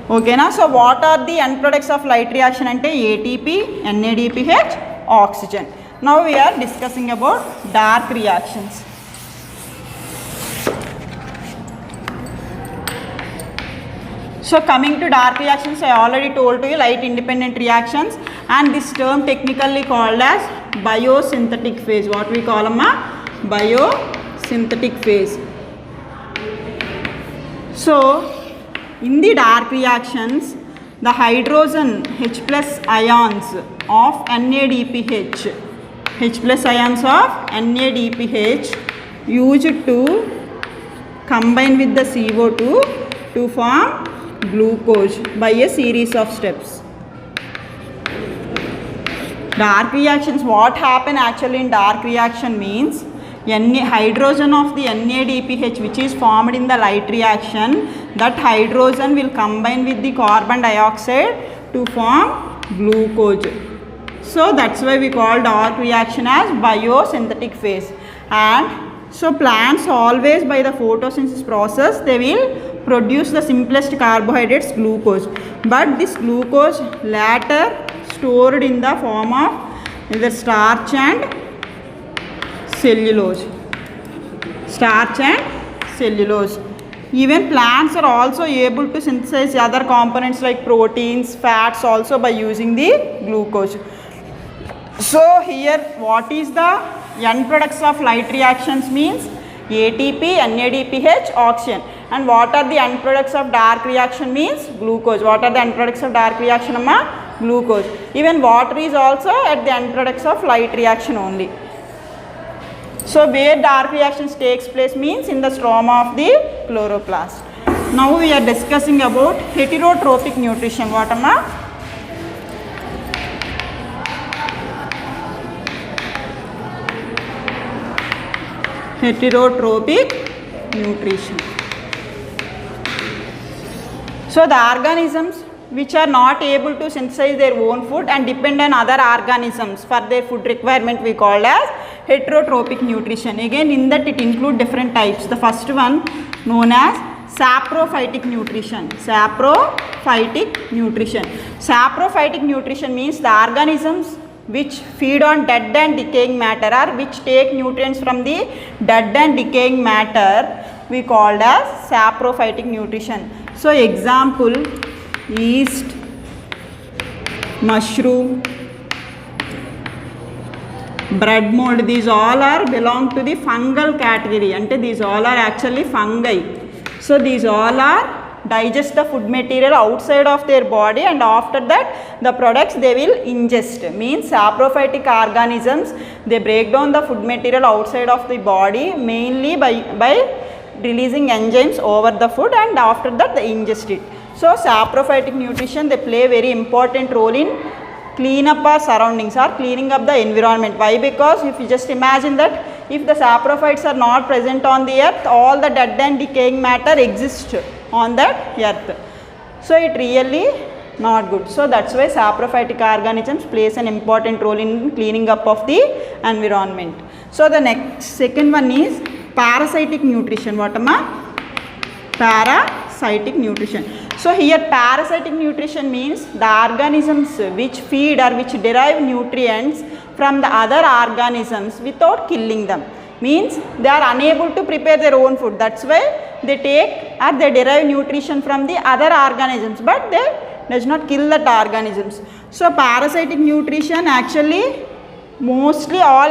Okay na? So what are the end products of light reaction ante ATP, NADPH, oxygen. Now we are discussing about dark reactions. So coming to dark reactions, I already told to you light independent reactions, and this term technically called as biosynthetic phase. What we call them? Biosynthetic phase. So in the dark reactions, the hydrogen H plus ions of NADPH, H plus ions of NADPH used to combine with the CO2 to form glucose by a series of steps. Dark reactions, what happen actually in dark reaction means hydrogen of the NADPH which is formed in the light reaction, that hydrogen will combine with the carbon dioxide to form glucose. So that's why we call dark reaction as biosynthetic phase. And so plants always by the photosynthesis process they will produce the simplest carbohydrates, glucose, but this glucose later stored in the form of either starch and cellulose. Starch and cellulose. Even plants are also able to synthesize other components like proteins, fats also by using the glucose. So here what is the end products of light reactions means ATP, NADPH, oxygen. And what are the end products of dark reaction means glucose. What are the end products of dark reaction? Glucose. Even water is also at the end products of light reaction only. So where dark reactions takes place means in the stroma of the chloroplast. Now we are discussing about heterotrophic nutrition. What am I? Heterotrophic nutrition. So the organisms which are not able to synthesize their own food and depend on other organisms for their food requirement we call as heterotrophic nutrition. Again, in that it include different types. The first one known as saprophytic nutrition. Saprophytic nutrition. Saprophytic nutrition means the organisms which feed on dead and decaying matter or which take nutrients from the dead and decaying matter we called as saprophytic nutrition. So example, yeast, mushroom, bread mold, these all are belong to the fungal category, and these all are actually fungi. So these all are digest the food material outside of their body, and after that the products they will ingest. Means saprophytic organisms, they break down the food material outside of the body mainly by releasing enzymes over the food, and after that they ingest it. So saprophytic nutrition, they play a very important role in clean up our surroundings or cleaning up the environment. Why? Because if you just imagine that if the saprophytes are not present on the earth, all the dead and decaying matter exists on that earth. So it really not good. So that's why saprophytic organisms plays an important role in cleaning up of the environment. So the second one is parasitic nutrition. What am I? Parasitic nutrition. So here parasitic nutrition means the organisms which feed or which derive nutrients from the other organisms without killing them. Means they are unable to prepare their own food. That's why they take or they derive nutrition from the other organisms, but they does not kill that organisms. So parasitic nutrition actually mostly all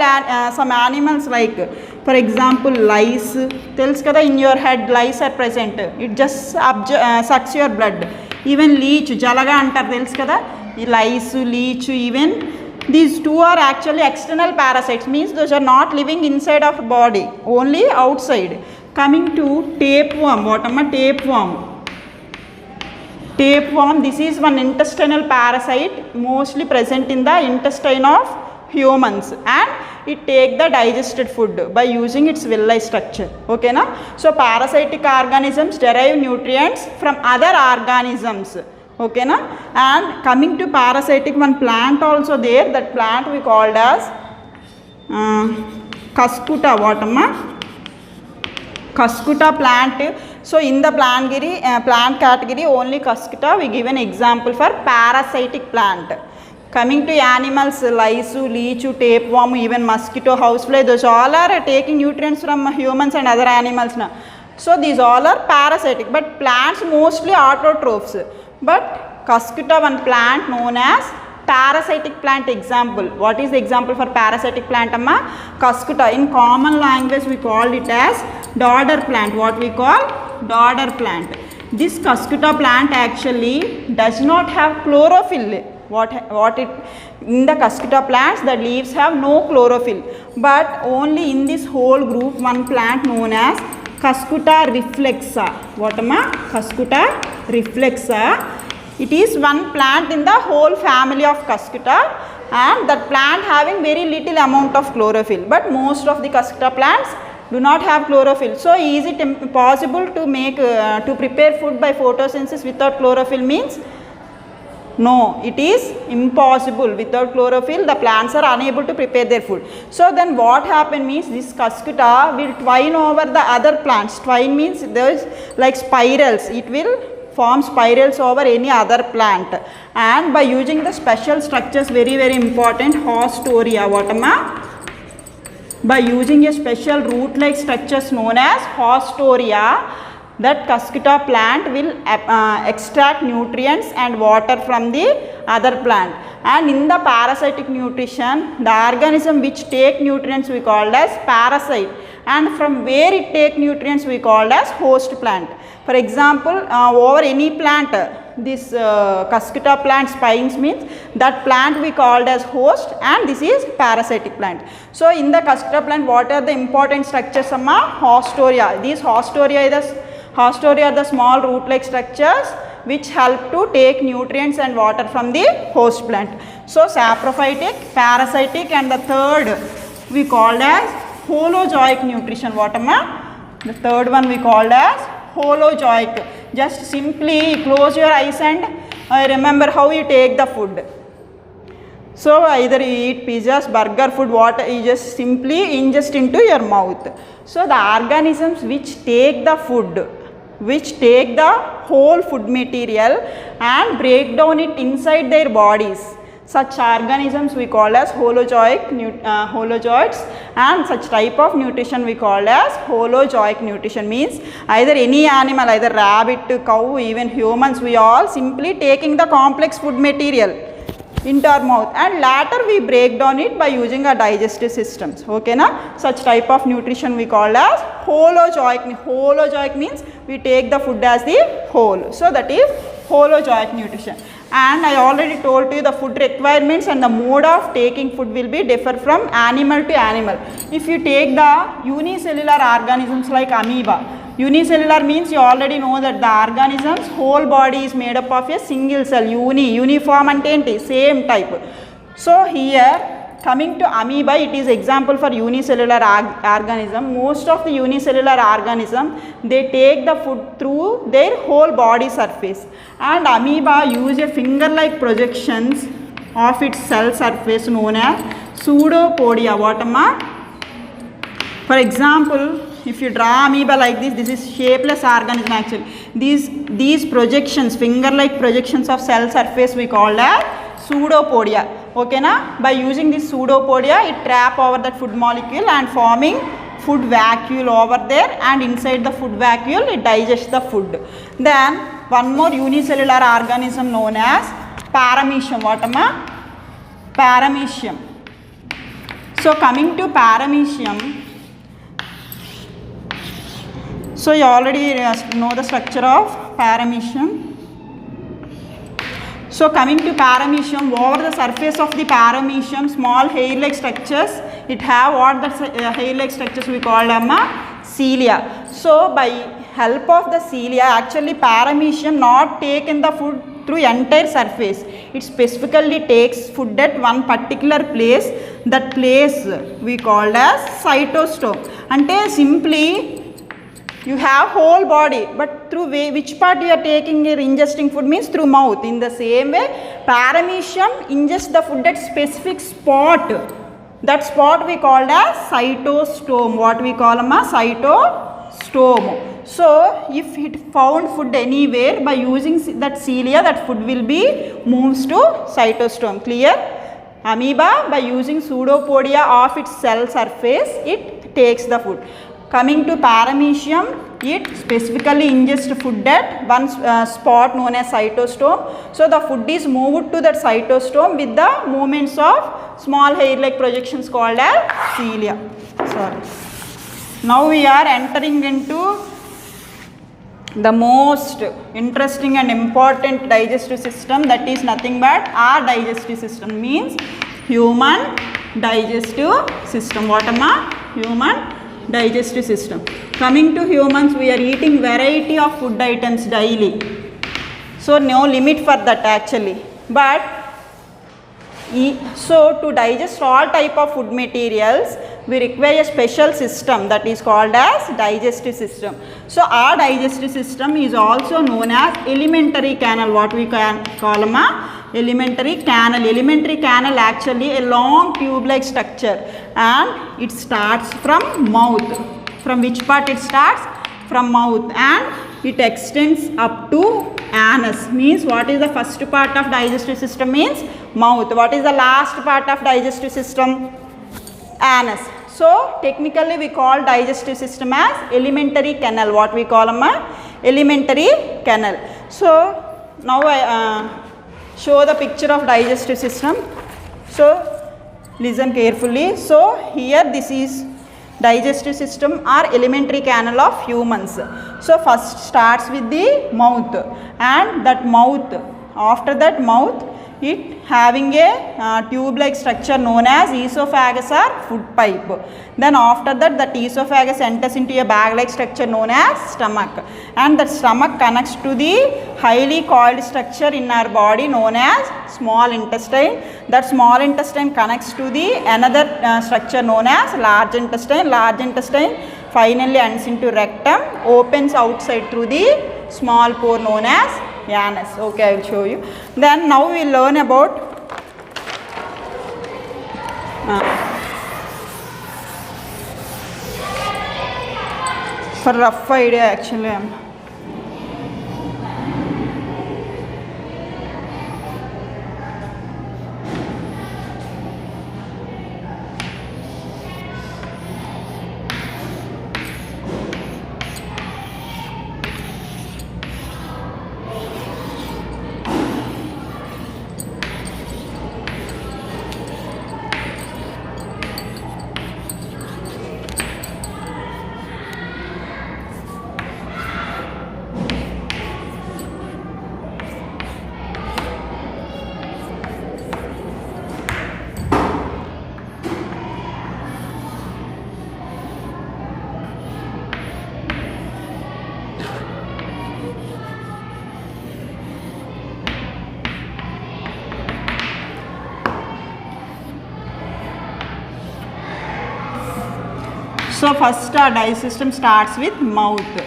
some animals, like for example lice, tells kada in your head lice are present, it just sucks your blood. Even leech, jalaga antar tells kada, lice, leech, even these two are actually external parasites, means those are not living inside of body, only outside. Coming to tapeworm. What am I? Tapeworm. Tapeworm, this is one intestinal parasite mostly present in the intestine of humans, and it take the digested food by using its villi structure. Okay na? So parasitic organisms derive nutrients from other organisms. Okay na? And coming to parasitic, one plant also there, that plant we called as Cuscuta. What am I? Cuscuta plant. So in the plant category only Cuscuta we give an example for parasitic plant. Coming to animals, lice, leech, tapeworm, even mosquito, housefly, those all are taking nutrients from humans and other animals now. So these all are parasitic, but plants mostly autotrophs. But Cuscuta, one plant known as parasitic plant example. What is the example for parasitic plant, amma? Cuscuta. In common language we call it as dodder plant. What we call? Dodder plant. This Cuscuta plant actually does not have chlorophyll. In the Cuscuta plants, the leaves have no chlorophyll, but only in this whole group one plant known as Cuscuta reflexa. What am I? Cuscuta reflexa. It is one plant in the whole family of Cuscuta, and that plant having very little amount of chlorophyll, but most of the Cuscuta plants do not have chlorophyll. So is it possible to make to prepare food by photosynthesis without chlorophyll? Means no, it is impossible. Without chlorophyll, the plants are unable to prepare their food. So then what happen means this Cuscuta will twine over the other plants. Twine means there is like spirals. It will form spirals over any other plant. And by using the special structures, very important, haustoria. What am I? By using a special root-like structures known as haustoria, that Cuscuta plant will extract nutrients and water from the other plant. And in the parasitic nutrition, the organism which take nutrients we called as parasite, and from where it take nutrients we called as host plant. For example, over any plant, this Cuscuta plant spines means that plant we called as host, and this is parasitic plant. So in the Cuscuta plant, what are the important structures? Haustoria. These haustoria is Hausturi are the small root-like structures which help to take nutrients and water from the host plant. So saprophytic, parasitic, and the third we called as holozoic nutrition. What am The third one we called as holozoic. Just simply close your eyes and remember how you take the food. So either you eat pizzas, burger, food, water, you just simply ingest into your mouth. So the organisms which take the food, which take the whole food material and break down it inside their bodies, such organisms we call as holozoics, and such type of nutrition we call as holozoic nutrition. Means either any animal, either rabbit, cow, even humans, we all simply taking the complex food material into our mouth and later we break down it by using our digestive systems. Okay na? Such type of nutrition we call as holozoic. Holozoic means we take the food as the whole. So that is holozoic nutrition. And I already told you the food requirements and the mode of taking food will be differ from animal to animal. If you take the unicellular organisms like amoeba, unicellular means you already know that the organism's whole body is made up of a single cell, uniform and same type. So here coming to amoeba, it is example for unicellular organism. Most of the unicellular organism, they take the food through their whole body surface, and amoeba use a finger-like projections of its cell surface known as pseudopodia. What am For example, if you draw amoeba like this is shapeless organism actually. These projections, finger-like projections of cell surface we call as pseudopodia. Okay na? By using this pseudopodia, it trap over that food molecule and forming food vacuole over there, and inside the food vacuole it digests the food. Then one more unicellular organism known as paramecium. What am Paramecium. So coming to paramecium, so you already know the structure of paramecium. So coming to paramecium, over the surface of the paramecium, small hair-like structures, it have what the hair-like structures we call them cilia. So by help of the cilia, actually paramecium not taken the food through entire surface. It specifically takes food at one particular place. That place we called as cytostome. Ante simply you have whole body, but through which part you are taking or ingesting food means through mouth. In the same way, paramecium ingests the food at specific spot. That spot we called as cytostome. What we call them as cytostome. So if it found food anywhere, by using that cilia, that food will be moves to cytostome. Clear? Amoeba, by using pseudopodia of its cell surface, it takes the food. Coming to paramecium, it specifically ingests food at one spot known as cytostome. So the food is moved to that cytostome with the movements of small hair-like projections called as cilia. Sorry. Now we are entering into the most interesting and important digestive system, that is nothing but our digestive system, means human digestive system. What am I? Human digestive system. Coming to humans, we are eating variety of food items daily. So no limit for that actually. But so to digest all type of food materials, we require a special system that is called as digestive system. So our digestive system is also known as alimentary canal. What we can call them alimentary canal. Alimentary canal actually a long tube-like structure, and it starts from mouth. From which part it starts? From mouth, and it extends up to anus. Means what is the first part of digestive system? Means mouth. What is the last part of digestive system? Anus. So technically we call digestive system as alimentary canal. What we call them alimentary canal. So now I show the picture of digestive system. So listen carefully. So here this is digestive system or alimentary canal of humans. So first starts with the mouth, and that mouth, after that mouth it having a tube like structure known as esophagus or food pipe. Then after that, that esophagus enters into a bag like structure known as stomach, and that stomach connects to the highly coiled structure in our body known as small intestine. That small intestine connects to the another structure known as large intestine. Large intestine finally ends into rectum, opens outside through the small pore known as anus. Okay, I will show you. Then now we will learn about for rough idea actually. So first our digestive system starts with mouth.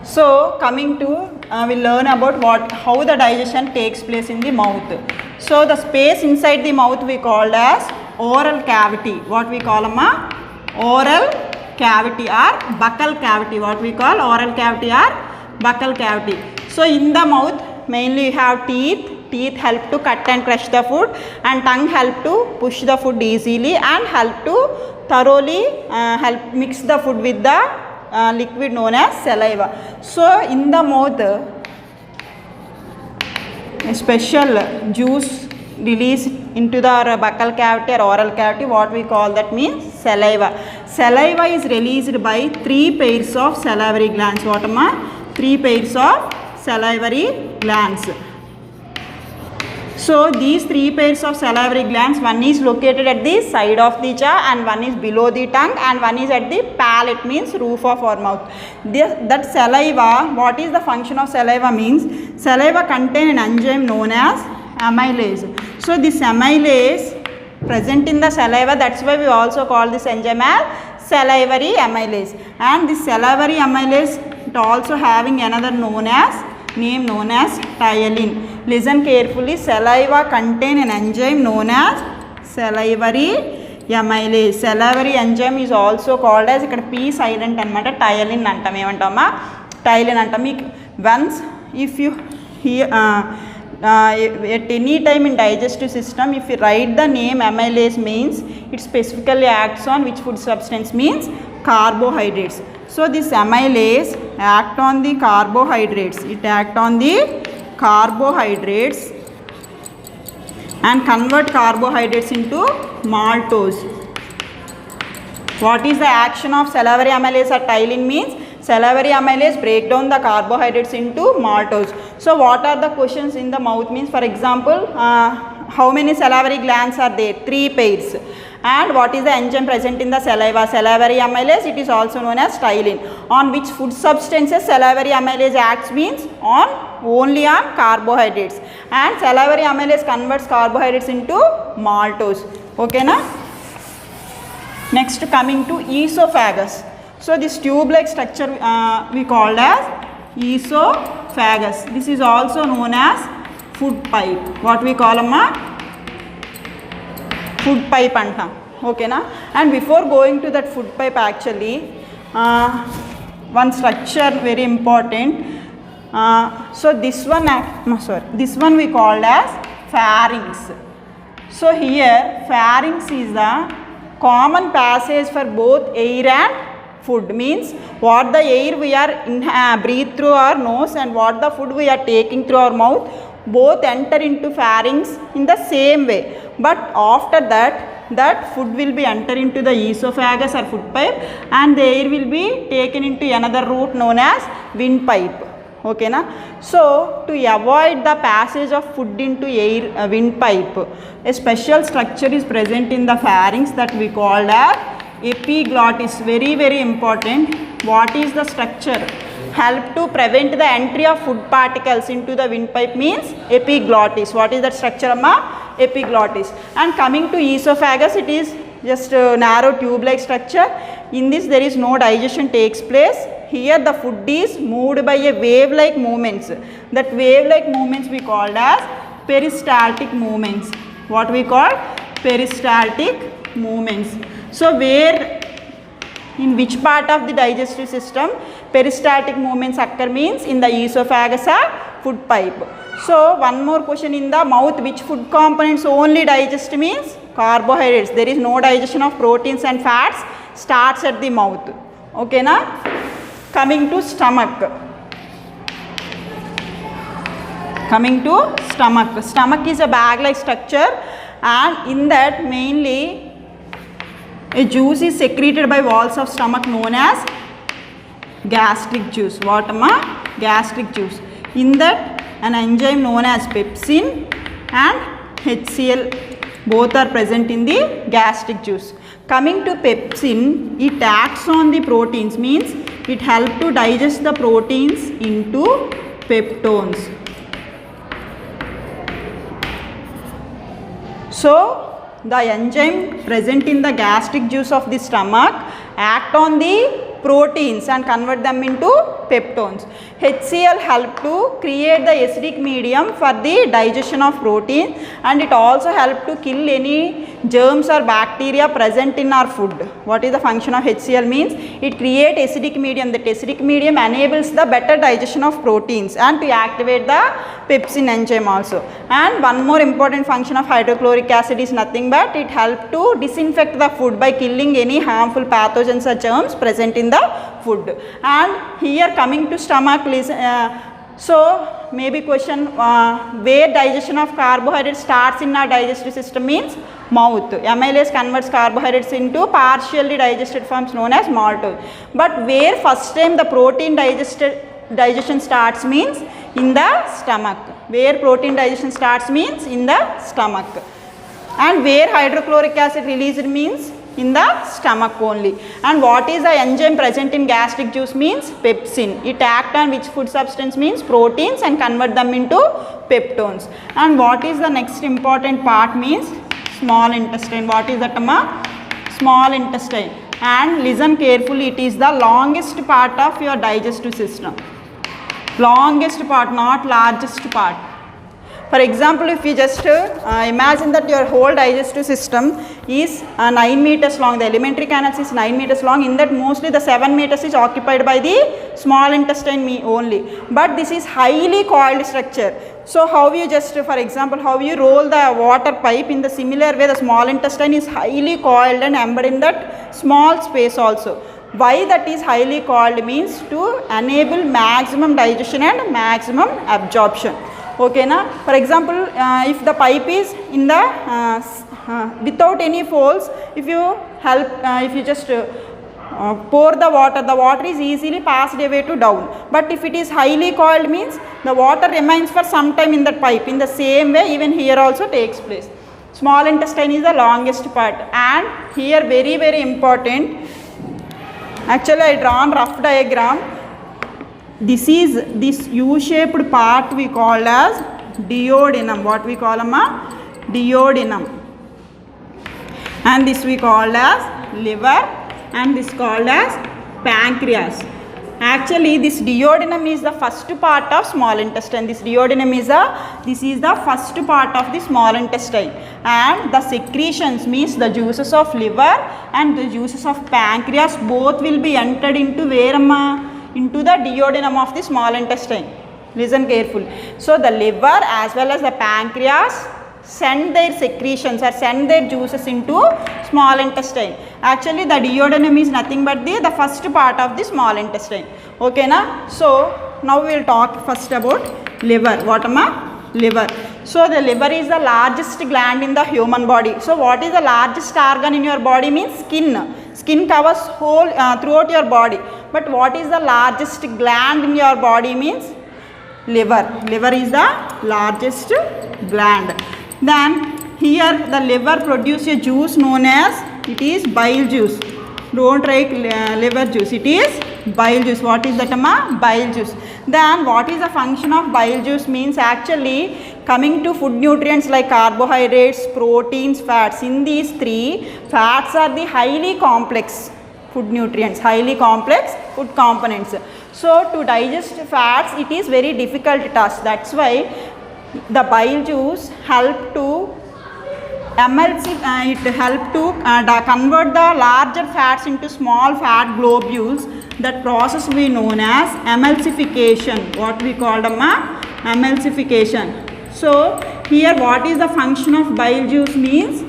So coming to we'll learn about how the digestion takes place in the mouth. So the space inside the mouth we called as oral cavity. What we call oral cavity or buccal cavity. What we call oral cavity or buccal cavity. So in the mouth mainly you have teeth. Teeth help to cut and crush the food, and tongue help to push the food easily and help to thoroughly help mix the food with the liquid known as saliva. So in the mouth a special juice released into the buccal cavity or oral cavity. What we call that means saliva. Saliva is released by 3 pairs of salivary glands. What am 3 pairs of salivary glands. So these 3 pairs of salivary glands, one is located at the side of the jaw and one is below the tongue and one is at the palate, means roof of our mouth. That saliva, what is the function of saliva means, saliva contain an enzyme known as amylase. So this amylase present in the saliva, that's why we also call this enzyme as salivary amylase. And this salivary amylase, it also having another name known as ptyalin. Listen carefully, saliva contain an enzyme known as salivary amylase. Salivary enzyme is also called as ikkada P silent anamata ptyalin antam. Emantamma ptyalin antam. Once if you hear at any time in digestive system, if you write the name amylase means it specifically acts on which food substance, means carbohydrates. So this amylase act on the carbohydrates. It act on the carbohydrates and convert carbohydrates into maltose. What is the action of salivary amylase or ptyalin means? Salivary amylase break down the carbohydrates into maltose. So what are the questions in the mouth means, for example, how many salivary glands are there? 3 pairs. And what is the enzyme present in the saliva? Salivary amylase, it is also known as ptyalin. On which food substances salivary amylase acts means only on carbohydrates. And salivary amylase converts carbohydrates into maltose. Okay na? Next coming to esophagus. So this tube like structure we called as esophagus. This is also known as food pipe. What we call food pipe antam. Okay na? And before going to that food pipe, actually one structure very important. So this one we called as pharynx. So here pharynx is the common passage for both air and food, means what the air we are breathe through our nose and what the food we are taking through our mouth, both enter into pharynx in the same way. But after that food will be enter into the esophagus or food pipe and the air will be taken into another route known as windpipe. Okay na? So to avoid the passage of food into air windpipe, a special structure is present in the pharynx that we called as epiglottis. Very very important. What is the structure? Help to prevent the entry of food particles into the windpipe means epiglottis. What is that structure, amma? Epiglottis. And coming to esophagus, it is just a narrow tube like structure. In this there is no digestion takes place. Here the food is moved by a wave like movements. That wave like movements we called as peristaltic movements. What we call? Peristaltic movements. So where, in which part of the digestive system peristaltic movements occur means in the esophagus or food pipe. So one more question, in the mouth which food components only digest means carbohydrates. There is no digestion of proteins and fats, starts at the mouth. Okay na? Coming to stomach. Coming to stomach. Stomach is a bag like structure, and in that mainly a juice is secreted by walls of stomach known as gastric juice. What amma? Gastric juice. In that an enzyme known as pepsin and HCl both are present in the gastric juice. Coming to pepsin, it acts on the proteins, means it helps to digest the proteins into peptones. So the enzyme present in the gastric juice of the stomach act on the proteins and convert them into peptones. HCl help to create the acidic medium for the digestion of protein, and it also help to kill any germs or bacteria present in our food. What is the function of HCl means? It creates acidic medium. That acidic medium enables the better digestion of proteins and to activate the pepsin enzyme also. And one more important function of hydrochloric acid is nothing but it helps to disinfect the food by killing any harmful pathogens or germs present in the food. And here coming to stomach, so maybe question, where digestion of carbohydrates starts in our digestive system means mouth. Amylase converts carbohydrates into partially digested forms known as maltose. But where first time the protein digestion starts means in the stomach. Where protein digestion starts means in the stomach. And where hydrochloric acid released means in the stomach only. And what is the enzyme present in gastric juice means pepsin. It acts on which food substance means proteins and convert them into peptones. And what is the next important part means small intestine. What is that, amma? Small intestine. And listen carefully, it is the longest part of your digestive system. Longest part, not largest part. For example, if you just imagine that your whole digestive system is 9 meters long, the alimentary canals is 9 meters long, in that mostly the 7 meters is occupied by the small intestine only. But this is highly coiled structure. So how you just, for example, how you roll the water pipe, in the similar way the small intestine is highly coiled and embedded in that small space also. Why that is highly coiled means to enable maximum digestion and maximum absorption. Okay na? For example, if the pipe is in the without any folds, if you help, if you just pour the water is easily passed away to down. But if it is highly coiled means the water remains for some time in that pipe. In the same way even here also takes place. Small intestine is the longest part. And here very very important, actually I drawn rough diagram. This U-shaped part we call as duodenum. What we call duodenum. And this we call as liver, and this called as pancreas. Actually this duodenum is the first part of small intestine. This duodenum is the first part of the small intestine, and the secretions means the juices of liver and the juices of pancreas both will be entered into where, amma? Into the duodenum of the small intestine. Listen carefully. So the liver as well as the pancreas send their secretions or send their juices into small intestine. Actually the duodenum is nothing but the first part of the small intestine. Okay na? So now we will talk first about liver. What amma? Liver. So the liver is the largest gland in the human body. So what is the largest organ in your body means skin. Skin covers whole throughout your body. But what is the largest gland in your body means liver. Liver is the largest gland. Then here the liver produces a juice known as, it is bile juice. Don't write liver juice, it is bile juice. What is that, amma? Bile juice. Then what is the function of bile juice means, actually coming to food nutrients like carbohydrates, proteins, fats. In these three, fats are the highly complex food nutrients, highly complex food components. So to digest fats, it is very difficult task. That's why the bile juice help to it help to convert the larger fats into small fat globules. That process we known as emulsification. What we call emulsification. So here what is the function of bile juice means,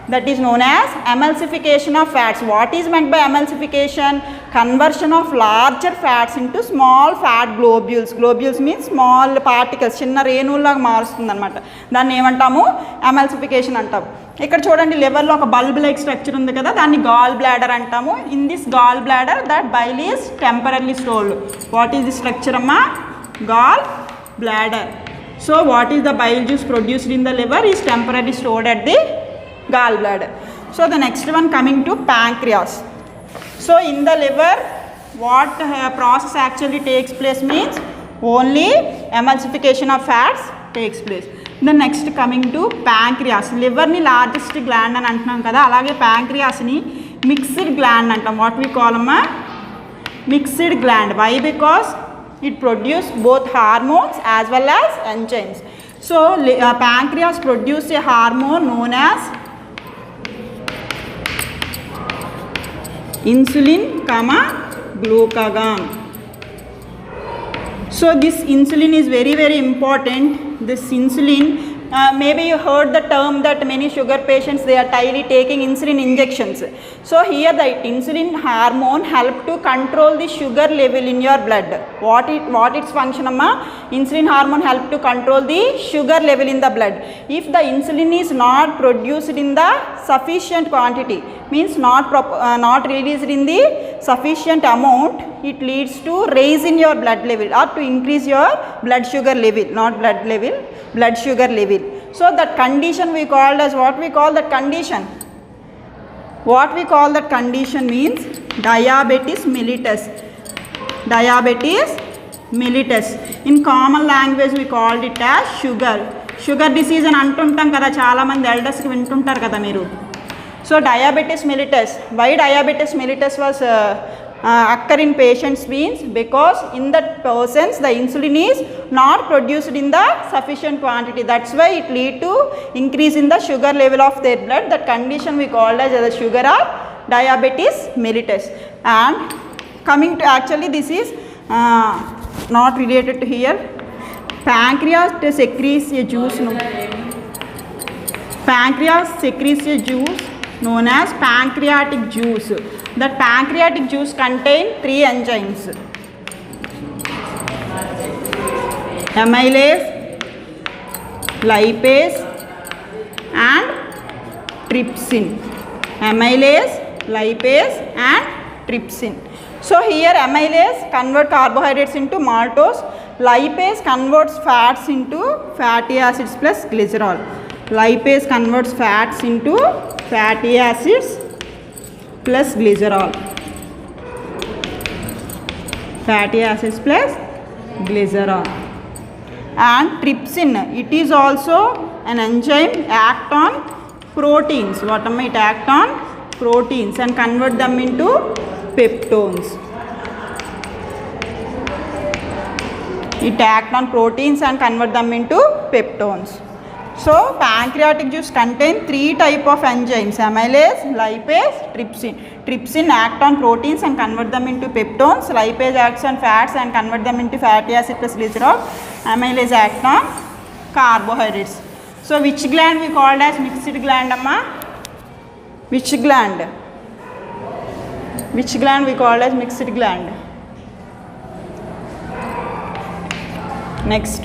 that is known as emulsification of fats. What is meant by emulsification? Conversion of larger fats into small fat globules. Globules means small particles, చిన్న రేణువులాగా మారుస్తుంది అనమాట. దాన్ని ఏమంటాము? Emulsification అంటాము. ఇక్కడ చూడండి, లివర్లో ఒక bulb like structure ఉంది కదా, దాన్ని గాల్ బ్లాడర్ అంటాము. In this gall bladder that bile is temporary stored. What is the structure అమ్మా? Gall bladder. So what is the bile juice produced in the liver is temporary stored at the gallbladder. So the next one coming to pancreas. So in the liver, what process actually takes place means, only emulsification of fats takes place. The next coming to pancreas. Liver ni largest gland అని అంటున్నాం కదా, అలాగే pancreas ni mixed gland అంటాం. What we call mixed gland. Why? Because it produces both hormones as well as enzymes. So pancreas produces a hormone known as insulin, glucagon. So this insulin is very important. This insulin, maybe you heard the term that many sugar patients, they are daily taking insulin injections. So here the insulin hormone help to control the sugar level in your blood. What its function amma? Insulin hormone help to control the sugar level in the blood. If the insulin is not produced in the sufficient quantity, means not released in the sufficient amount, it leads to raise in your blood level or to increase your blood sugar level, not blood level, blood sugar level. So that condition we called as, what we call that condition? What we call that condition means diabetes mellitus. Diabetes mellitus. In common language we called it as sugar disease అని అంటుంటాం కదా, చాలా మంది ఎల్డర్స్కి వింటుంటారు కదా మీరు. So diabetes mellitus. Why diabetes mellitus was occur in patients means, because in that persons the insulin is not produced in the sufficient quantity. That's why it lead to increase in the sugar level of their blood. That condition we called as the sugar or diabetes mellitus. And coming to, actually this is not related to here. Pancreas secretes a juice. Pancreas secretes a juice known as pancreatic juice. That pancreatic juice contain 3 enzymes: amylase, lipase and trypsin. Amylase, lipase and trypsin. So here amylase convert carbohydrates into maltose, lipase converts fats into fatty acids plus glycerol. Lipase converts fats into fatty acids plus glycerol. Fatty acids plus glycerol. And trypsin, it is also an enzyme, act on proteins. What am it? Act on proteins and convert them into peptones. It act on proteins and convert them into peptones. So pancreatic juice contain 3 type of enzymes: amylase, lipase, trypsin. Trypsin act on proteins and convert them into peptones. Lipase acts on fats and convert them into fatty acid plus glycerol. Amylase act on carbohydrates. So which gland we called as mixed gland amma? Which gland? Which gland we called as mixed gland? Next,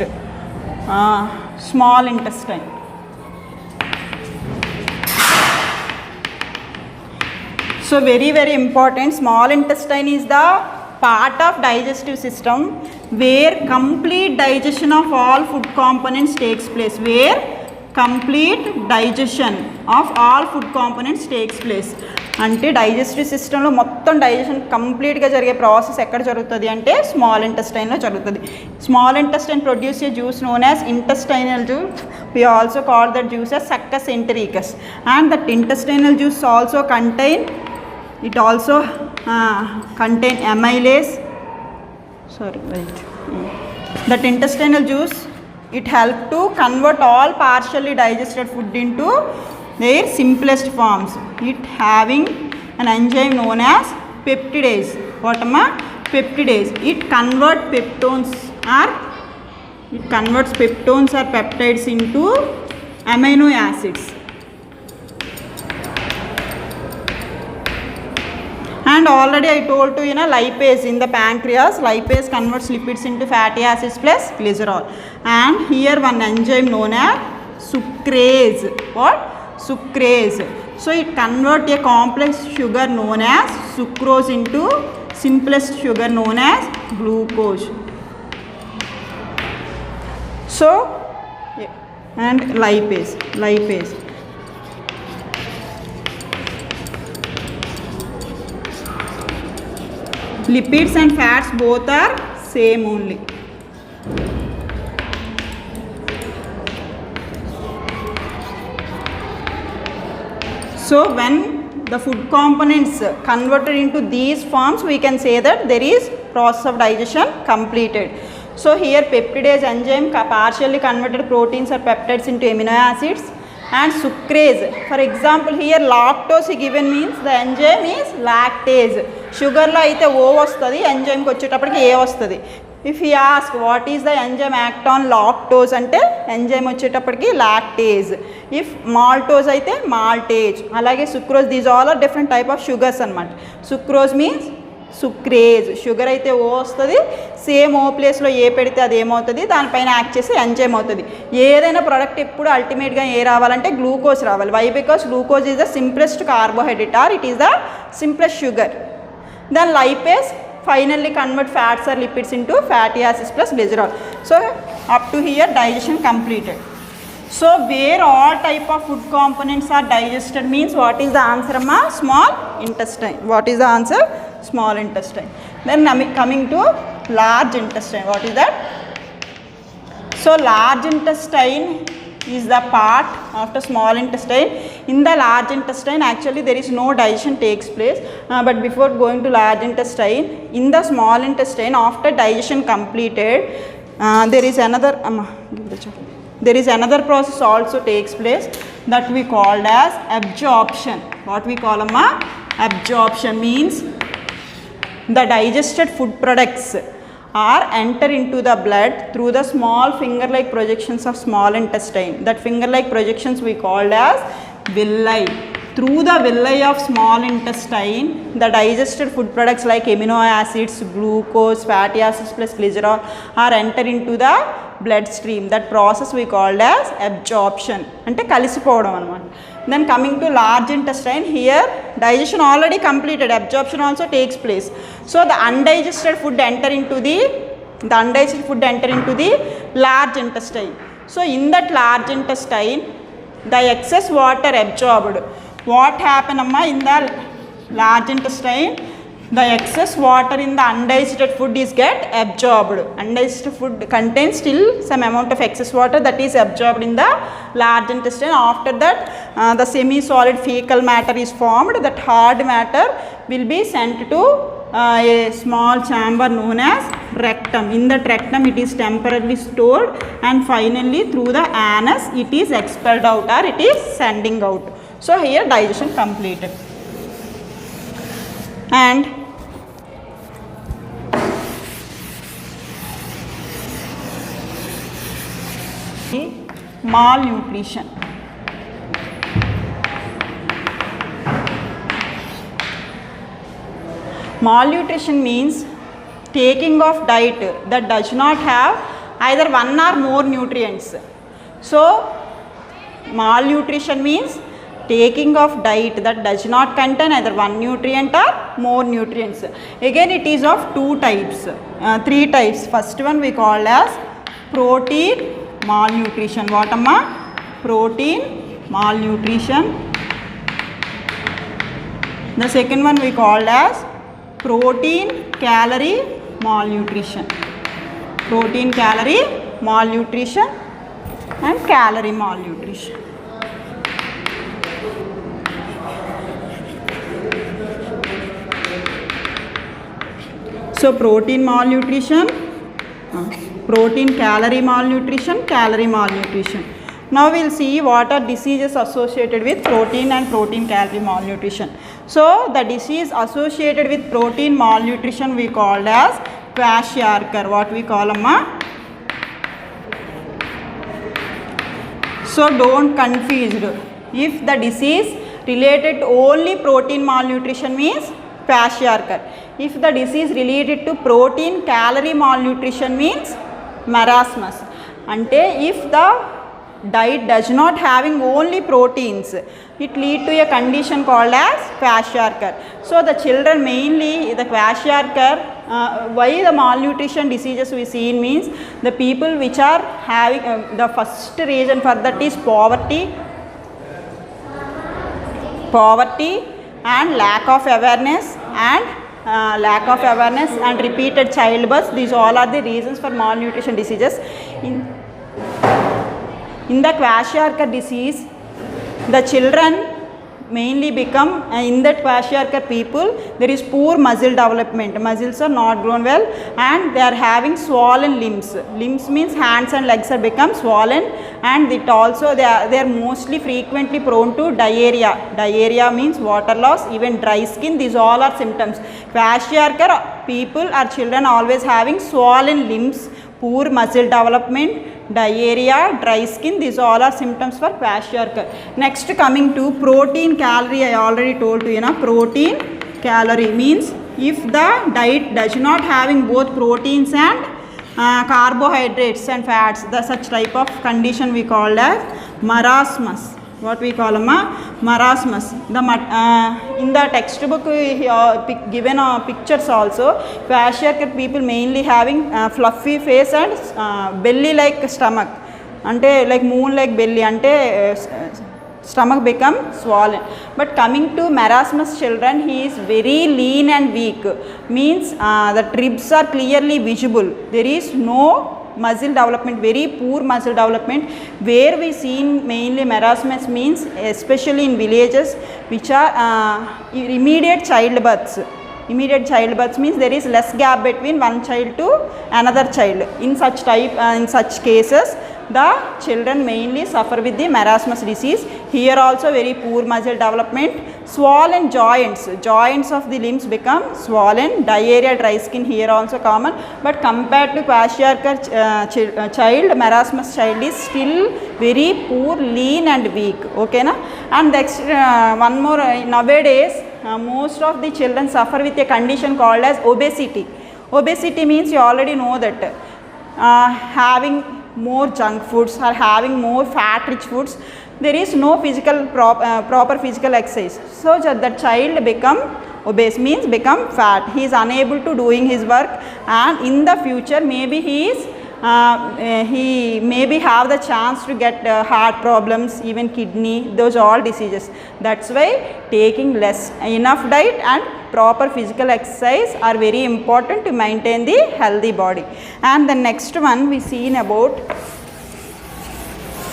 small intestine. So very important, small intestine is the part of digestive system where complete digestion of all food components takes place. Where complete digestion of all food components takes place. అంటే digestive సిస్టంలో మొత్తం digestion కంప్లీట్గా జరిగే process ఎక్కడ జరుగుతుంది అంటే small ఇంటెస్టైన్లో జరుగుతుంది. Small intestine produce A juice known as intestinal juice. We also call that juice as succus entericus, and that intestinal juice also contain amylase. That intestinal juice, it help to convert all partially digested food into their simplest forms. It having an enzyme known as peptidase. What am I? Peptidase. It converts peptones or peptides into amino acids. And already I told you, lipase in the pancreas, lipase converts lipids into fatty acids plus glycerol. And here one enzyme known as sucrase. What? Sucrase. So it converts a complex sugar known as sucrose into simplest sugar known as glucose. So, and lipase. Lipids and fats both are same only. So when the food components converted into these forms, we can say that there is process of digestion completed. So here peptidase enzyme partially converted proteins or peptides into amino acids, and sucrase. For example, here lactose given means the enzyme is lactase. Sugar lo aithe O vastadi, enzyme ki vachetappadiki A vastadi. If we ask what is the enzyme act on lactose ante enzyme vachetappadiki lactase. If maltose aithe maltase. Alage sucrose, these all are different type of sugars anamata. Sucrose means sucrase. Sugar అయితే ఓ వస్తుంది, same ఓ ప్లేస్లో ఏ పెడితే అది ఏమవుతుంది, దానిపైన act చేసి enzyme అవుతుంది. ఏదైనా ప్రోడక్ట్ ఎప్పుడు అల్టిమేట్గా ఏ రావాలంటే గ్లూకోజ్ రావాలి. Why? Because glucose is the simplest carbohydrate or it is the simplest sugar. Then lipase finally convert fats or lipids into fatty acids plus glycerol. So up to here digestion completed. So where all type of food components are digested means what is the answer, amma? Small intestine. What is the answer? Small intestine. Then coming to large intestine. What is that? So large intestine is the part after small intestine. In the large intestine actually there is no digestion takes place, but before going to large intestine, in the small intestine after digestion completed, there is another process also takes place that we called as absorption. What we call absorption means the digested food products are enter into the blood through the small finger like projections of small intestine. That finger like projections we called as villi. Through the villi of small intestine, the digested food products like amino acids, glucose, fatty acids plus glycerol are enter into the bloodstream. That process we called as absorption. Ante kalisipovam anamata. Then coming to large intestine, here digestion already completed, absorption also takes place. So the undigested food enter into the large intestine. So in that large intestine, the excess water absorbed. What happened in the large intestine? The excess water in the undigested food is get absorbed. Undigested food contains still some amount of excess water that is absorbed in the large intestine. After that, the semi-solid fecal matter is formed. That hard matter will be sent to a small chamber known as rectum. In that rectum, it is temporarily stored, and finally through the anus, it is expelled out or it is sending out. So here digestion completed. And malnutrition. Malnutrition means taking of diet that does not have either one or more nutrients. So malnutrition means taking of diet that does not contain either one nutrient or more nutrients. Again it is of three types. First one we call as protein malnutrition. What amma? Protein malnutrition. The second one we called as protein calorie malnutrition. Protein calorie malnutrition and calorie malnutrition. So protein malnutrition, protein calorie malnutrition, calorie malnutrition. Now we will see what are diseases associated with protein and protein calorie malnutrition. So the disease associated with protein malnutrition we called as kwashiorkor. What we call amma? So don't confuse. If the disease related to only protein malnutrition means kwashiorkor. If the disease related to protein calorie malnutrition means marasmus. Ante if the diet does not having only proteins, it lead to a condition called as kwashiorkor. So the children mainly the kwashiorkor, why the malnutrition diseases we see means the people which are having the first reason for that is poverty and lack of awareness and repeated childbirth. These all are the reasons for malnutrition diseases. In the kwashiorkor disease, the children mainly become, in that kwashiorkor people, there is poor muscle development. Muscles are not grown well and they are having swollen limbs. Limbs means hands and legs are become swollen, and it also they are mostly frequently prone to diarrhea. Diarrhea means water loss, even dry skin. These all are symptoms. Kwashiorkor people or children always having swollen limbs, poor muscle development, diarrhea, dry skin. These all are symptoms for kwashiorkor. Next coming to protein calorie, I already told you, protein calorie means if the diet does not having both proteins and carbohydrates and fats, the such type of condition we call as marasmus. What we call marasmus. In the textbook given pictures also, kwashiorkor people mainly having fluffy face and belly like stomach, ante like moon like belly, ante stomach become swollen. But coming to marasmus children, he is very lean and weak, means the ribs are clearly visible. There is no muscle development, very poor muscle development. Where we seen mainly marasmus means especially in villages which are immediate childbirths. Immediate childbirths means there is less gap between one child to another child. In such cases the children mainly suffer with the marasmus disease. Here also very poor muscle development, swollen joints of the limbs become swollen, diarrhea, dry skin here also common. But compared to kwashiorkor child, marasmus child is still very poor, lean and weak. Okay na? And next one more, nowadays most of the children suffer with a condition called as obesity. Obesity means you already know that having more junk foods or having more fat rich foods, there is no proper physical exercise. So the child become obese means become fat. He is unable to doing his work, and in the future maybe he maybe have the chance to get heart problems, even kidney, those all diseases. That's why taking enough diet and proper physical exercise are very important to maintain the healthy body. And the next one we seen about,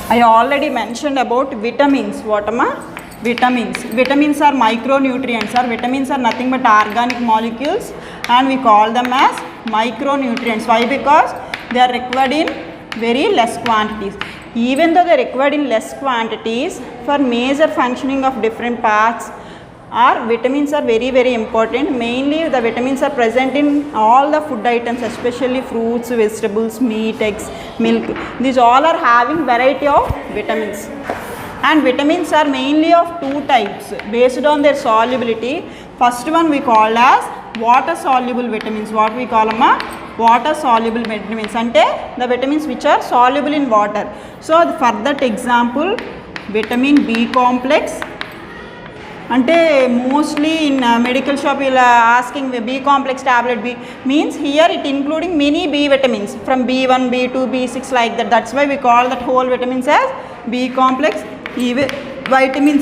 I already mentioned about vitamins. What am I? Vitamins. Vitamins are micronutrients, or vitamins are nothing but organic molecules, and we call them as micronutrients. Why? Because they are required in very less quantities. Even though they are required in less quantities, for major functioning of different parts, vitamins are very important. Mainly the vitamins are present in all the food items, especially fruits, vegetables, meat, eggs, milk. These all are having variety of vitamins. And vitamins are mainly of two types based on their solubility. First one we call as water soluble vitamins. What we call them? Water soluble vitamins. Ante the vitamins which are soluble in water. So for that example, vitamin B complex, అంటే mostly in medical shop you are asking B complex tablet B means here it including many B vitamins from B1 B2 B6 like that. That's why we call that whole vitamins as B complex. Even vitamin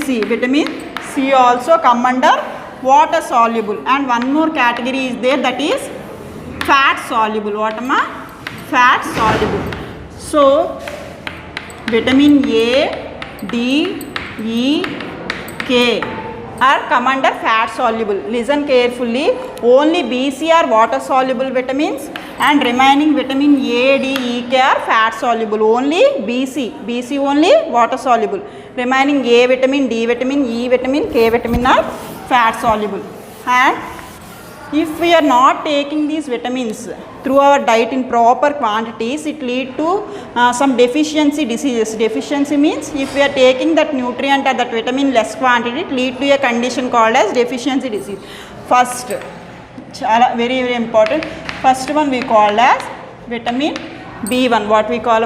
C also come under water soluble, and one more category is there, that is fat soluble. What am I? Fat soluble. So vitamin A, D, E, K are come under fat soluble. Listen carefully, only BC are water soluble vitamins and remaining vitamin A, D, E, K are fat soluble. Only BC only water soluble. Remaining A vitamin, D vitamin, E vitamin, K vitamin are fat soluble. And if we are not taking these vitamins through our diet in proper quantities, it lead to some deficiency diseases. Deficiency means if we are taking that nutrient or that vitamin less quantity, it lead to a condition called as deficiency disease. First, very important, first one we call as vitamin B1. What we call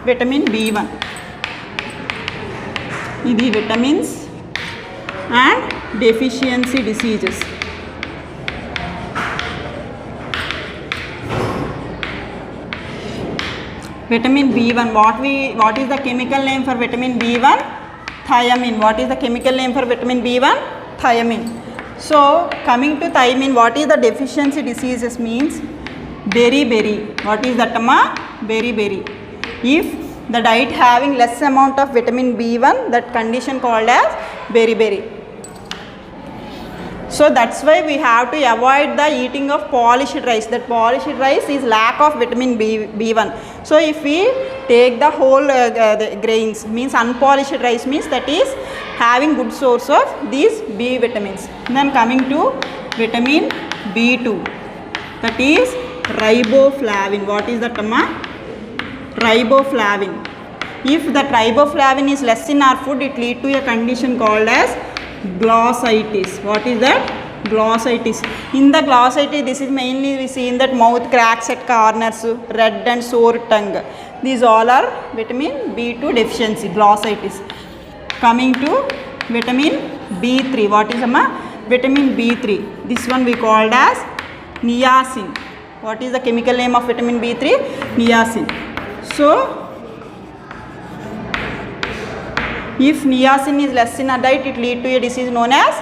vitamin B1. This vitamins and deficiency diseases. Vitamin B1, what is the chemical name for vitamin B1? Thiamine. What is the chemical name for vitamin B1? Thiamine. So coming to thiamine, what is the deficiency diseases means beriberi. What is that beriberi? If the diet having less amount of vitamin B1, that condition called as beriberi. So that's why we have to avoid the eating of polished rice. That polished rice is lack of vitamin B1. So if we take the whole the grains, means unpolished rice means that is having good source of these B vitamins. Then coming to vitamin B2, that is riboflavin. What is that riboflavin? If that riboflavin is less in our food, it lead to a condition called as glossitis. What is that? Glossitis. In the glossitis, this is mainly we see in that mouth cracks at corners, red and sore tongue. These all are vitamin B2 deficiency, glossitis. Coming to vitamin B3. What is vitamin B3? This one we called as niacin. What is the chemical name of vitamin B3? Niacin. So if niacin is less in a diet, it lead to a disease known as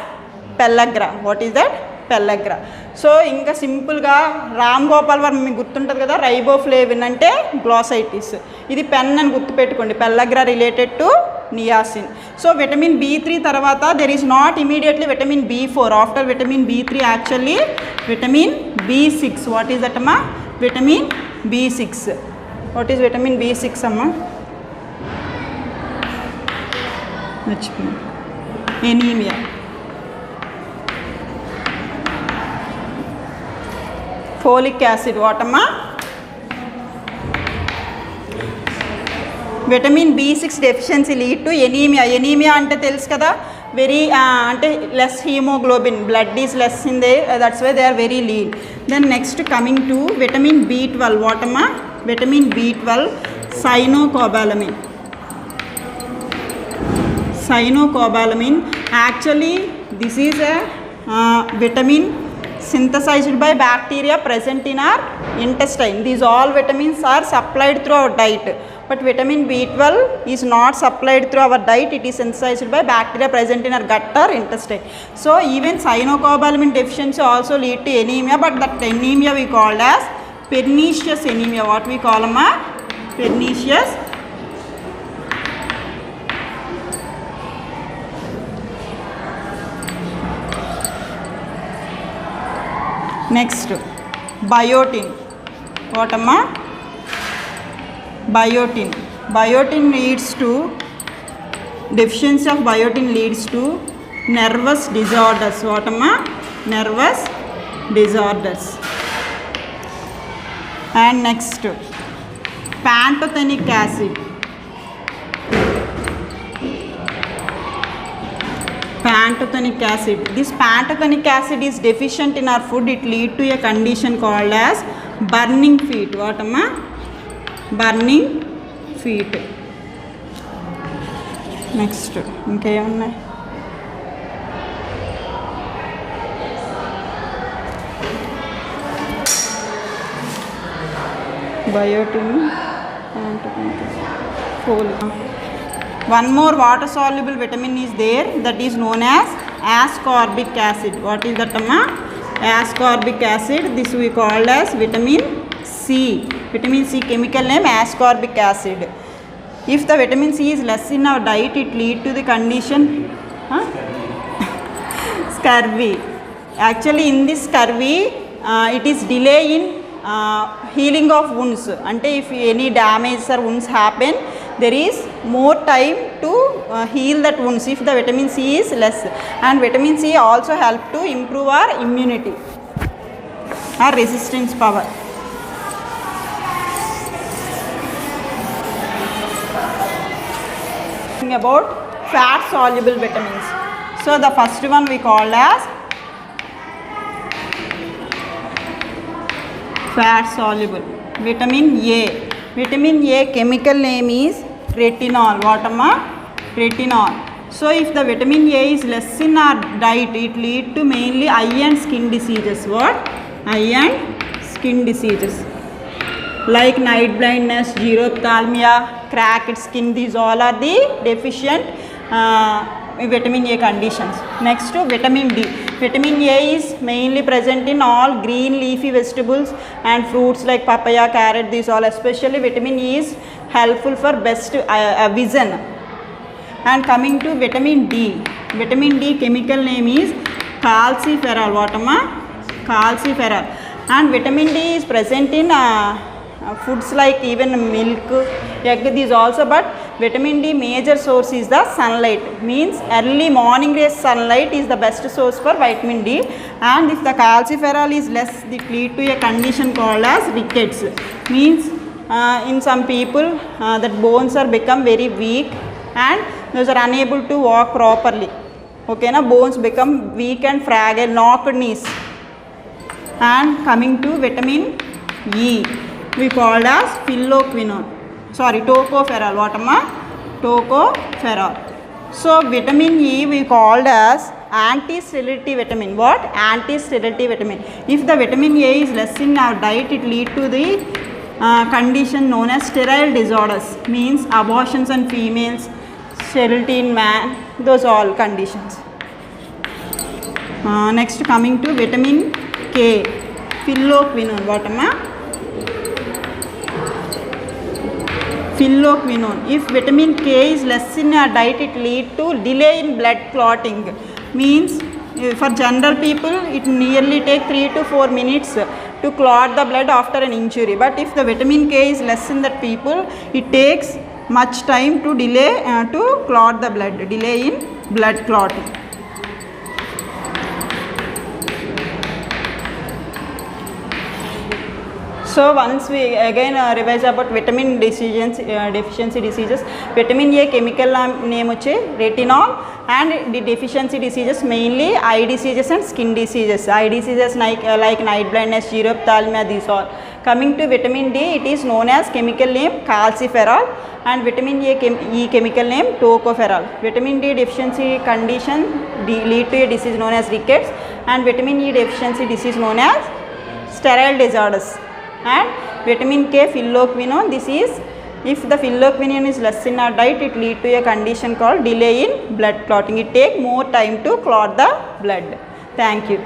pellagra. What is that? Pellagra. So ఇంకా సింపుల్గా రామ్ గోపాల్ వర్మ మీకు గుర్తుంటుంది కదా, riboflavin అంటే గ్లోసైటిస్, ఇది pen అని గుర్తుపెట్టుకోండి, pellagra related to niacin. So vitamin B3 తర్వాత there is not immediately vitamin B4. After vitamin B3 actually vitamin B6. What is that vitamin B6. What is vitamin B6 anaemia. Folic acid. వాటమ్మా vitamin B6 deficiency lead to anaemia. Anaemia అంటే తెలుసు కదా, very అంటే less haemoglobin, blood is less in they, that's why they are very lean. Then next coming to vitamin B12. వాటమ్మా vitamin B12 cyanocobalamin. Cyanocobalamin, actually this is a vitamin synthesized by bacteria present in our intestine. These all vitamins are supplied through our diet, but vitamin B12 is not supplied through our diet, it is synthesized by bacteria present in our gut or intestine. So even cyanocobalamin deficiency also lead to anemia, but that anemia we called as pernicious anemia. What we call pernicious. Next, biotin. What biotin. Biotin leads to, deficiency of biotin leads to nervous disorders. What nervous disorders. And next, pantothenic acid. Pantothenic acid. This pantothenic acid is deficient in our food, it lead to a condition called as burning feet. What burning feet. Next, okay. biotin, folate. One more water soluble vitamin is there, that is known as ascorbic acid. What is that, amma? Ascorbic acid. This we called as vitamin C. Vitamin C chemical name ascorbic acid. If the vitamin C is less in our diet, it lead to the condition scurvy. Actually, in this scurvy, it is delay in healing of wounds. Ante if any damage or wounds happen, there is more time to heal that wounds if the vitamin C is less. And vitamin C also help to improve our immunity, our resistance power. About fat soluble vitamins. So the first one we called as fat soluble vitamin A. Vitamin A chemical name is retinol. What amma? Retinol. So if the vitamin A is less in our diet, it lead to mainly eye and skin diseases. What? Eye and skin diseases like night blindness, xerophthalmia, cracked skin. These all are the deficient vitamin A conditions. Next to vitamin D. Vitamin A is mainly present in all green leafy vegetables and fruits like papaya, carrot. These all, especially vitamin E is helpful for best vision. And coming to vitamin D. Vitamin D chemical name is calciferol. What amma? Calciferol. And vitamin D is present in foods like even milk, egg, these also, but vitamin D major source is the sunlight. Means early morning rays sunlight is the best source for vitamin D. And if the calciferol is less, it lead to a condition called as rickets. Means in some people that bones are become very weak and those are unable to walk properly. Okay, na bones become weak and fragile, knocked knees. And coming to vitamin E, we called as tocopherol. What amma? Tocopherol. So vitamin E we called as anti-sterility vitamin. What? Anti-sterility vitamin. If the vitamin A is less in our diet, it lead to the condition known as sterile disorders. Means abortions in females, sterility in man. Those all conditions. Next coming to vitamin K, phylloquinone. What amma? Phylloquinone. If vitamin K is less in our diet, it lead to delay in blood clotting. Means for general people, it nearly take 3 to 4 minutes to clot the blood after an injury. But if the vitamin K is less in that people, it takes much time to delay to clot the blood. Delay in blood clotting. So once we again revise about vitamin deficiency diseases. Vitamin A chemical name uche retinol, and the deficiency diseases mainly eye diseases and skin diseases. Eye diseases like night blindness, xerophthalmia, these all. Coming to vitamin D, it is known as chemical name calciferol, and vitamin E chemical name tocopherol. Vitamin D deficiency condition lead to a disease known as rickets, and vitamin E deficiency disease known as sterile disorders. And vitamin K phylloquinone, this is if the phylloquinone is less in our diet, it lead to a condition called delay in blood clotting. It take more time to clot the blood. Thank you.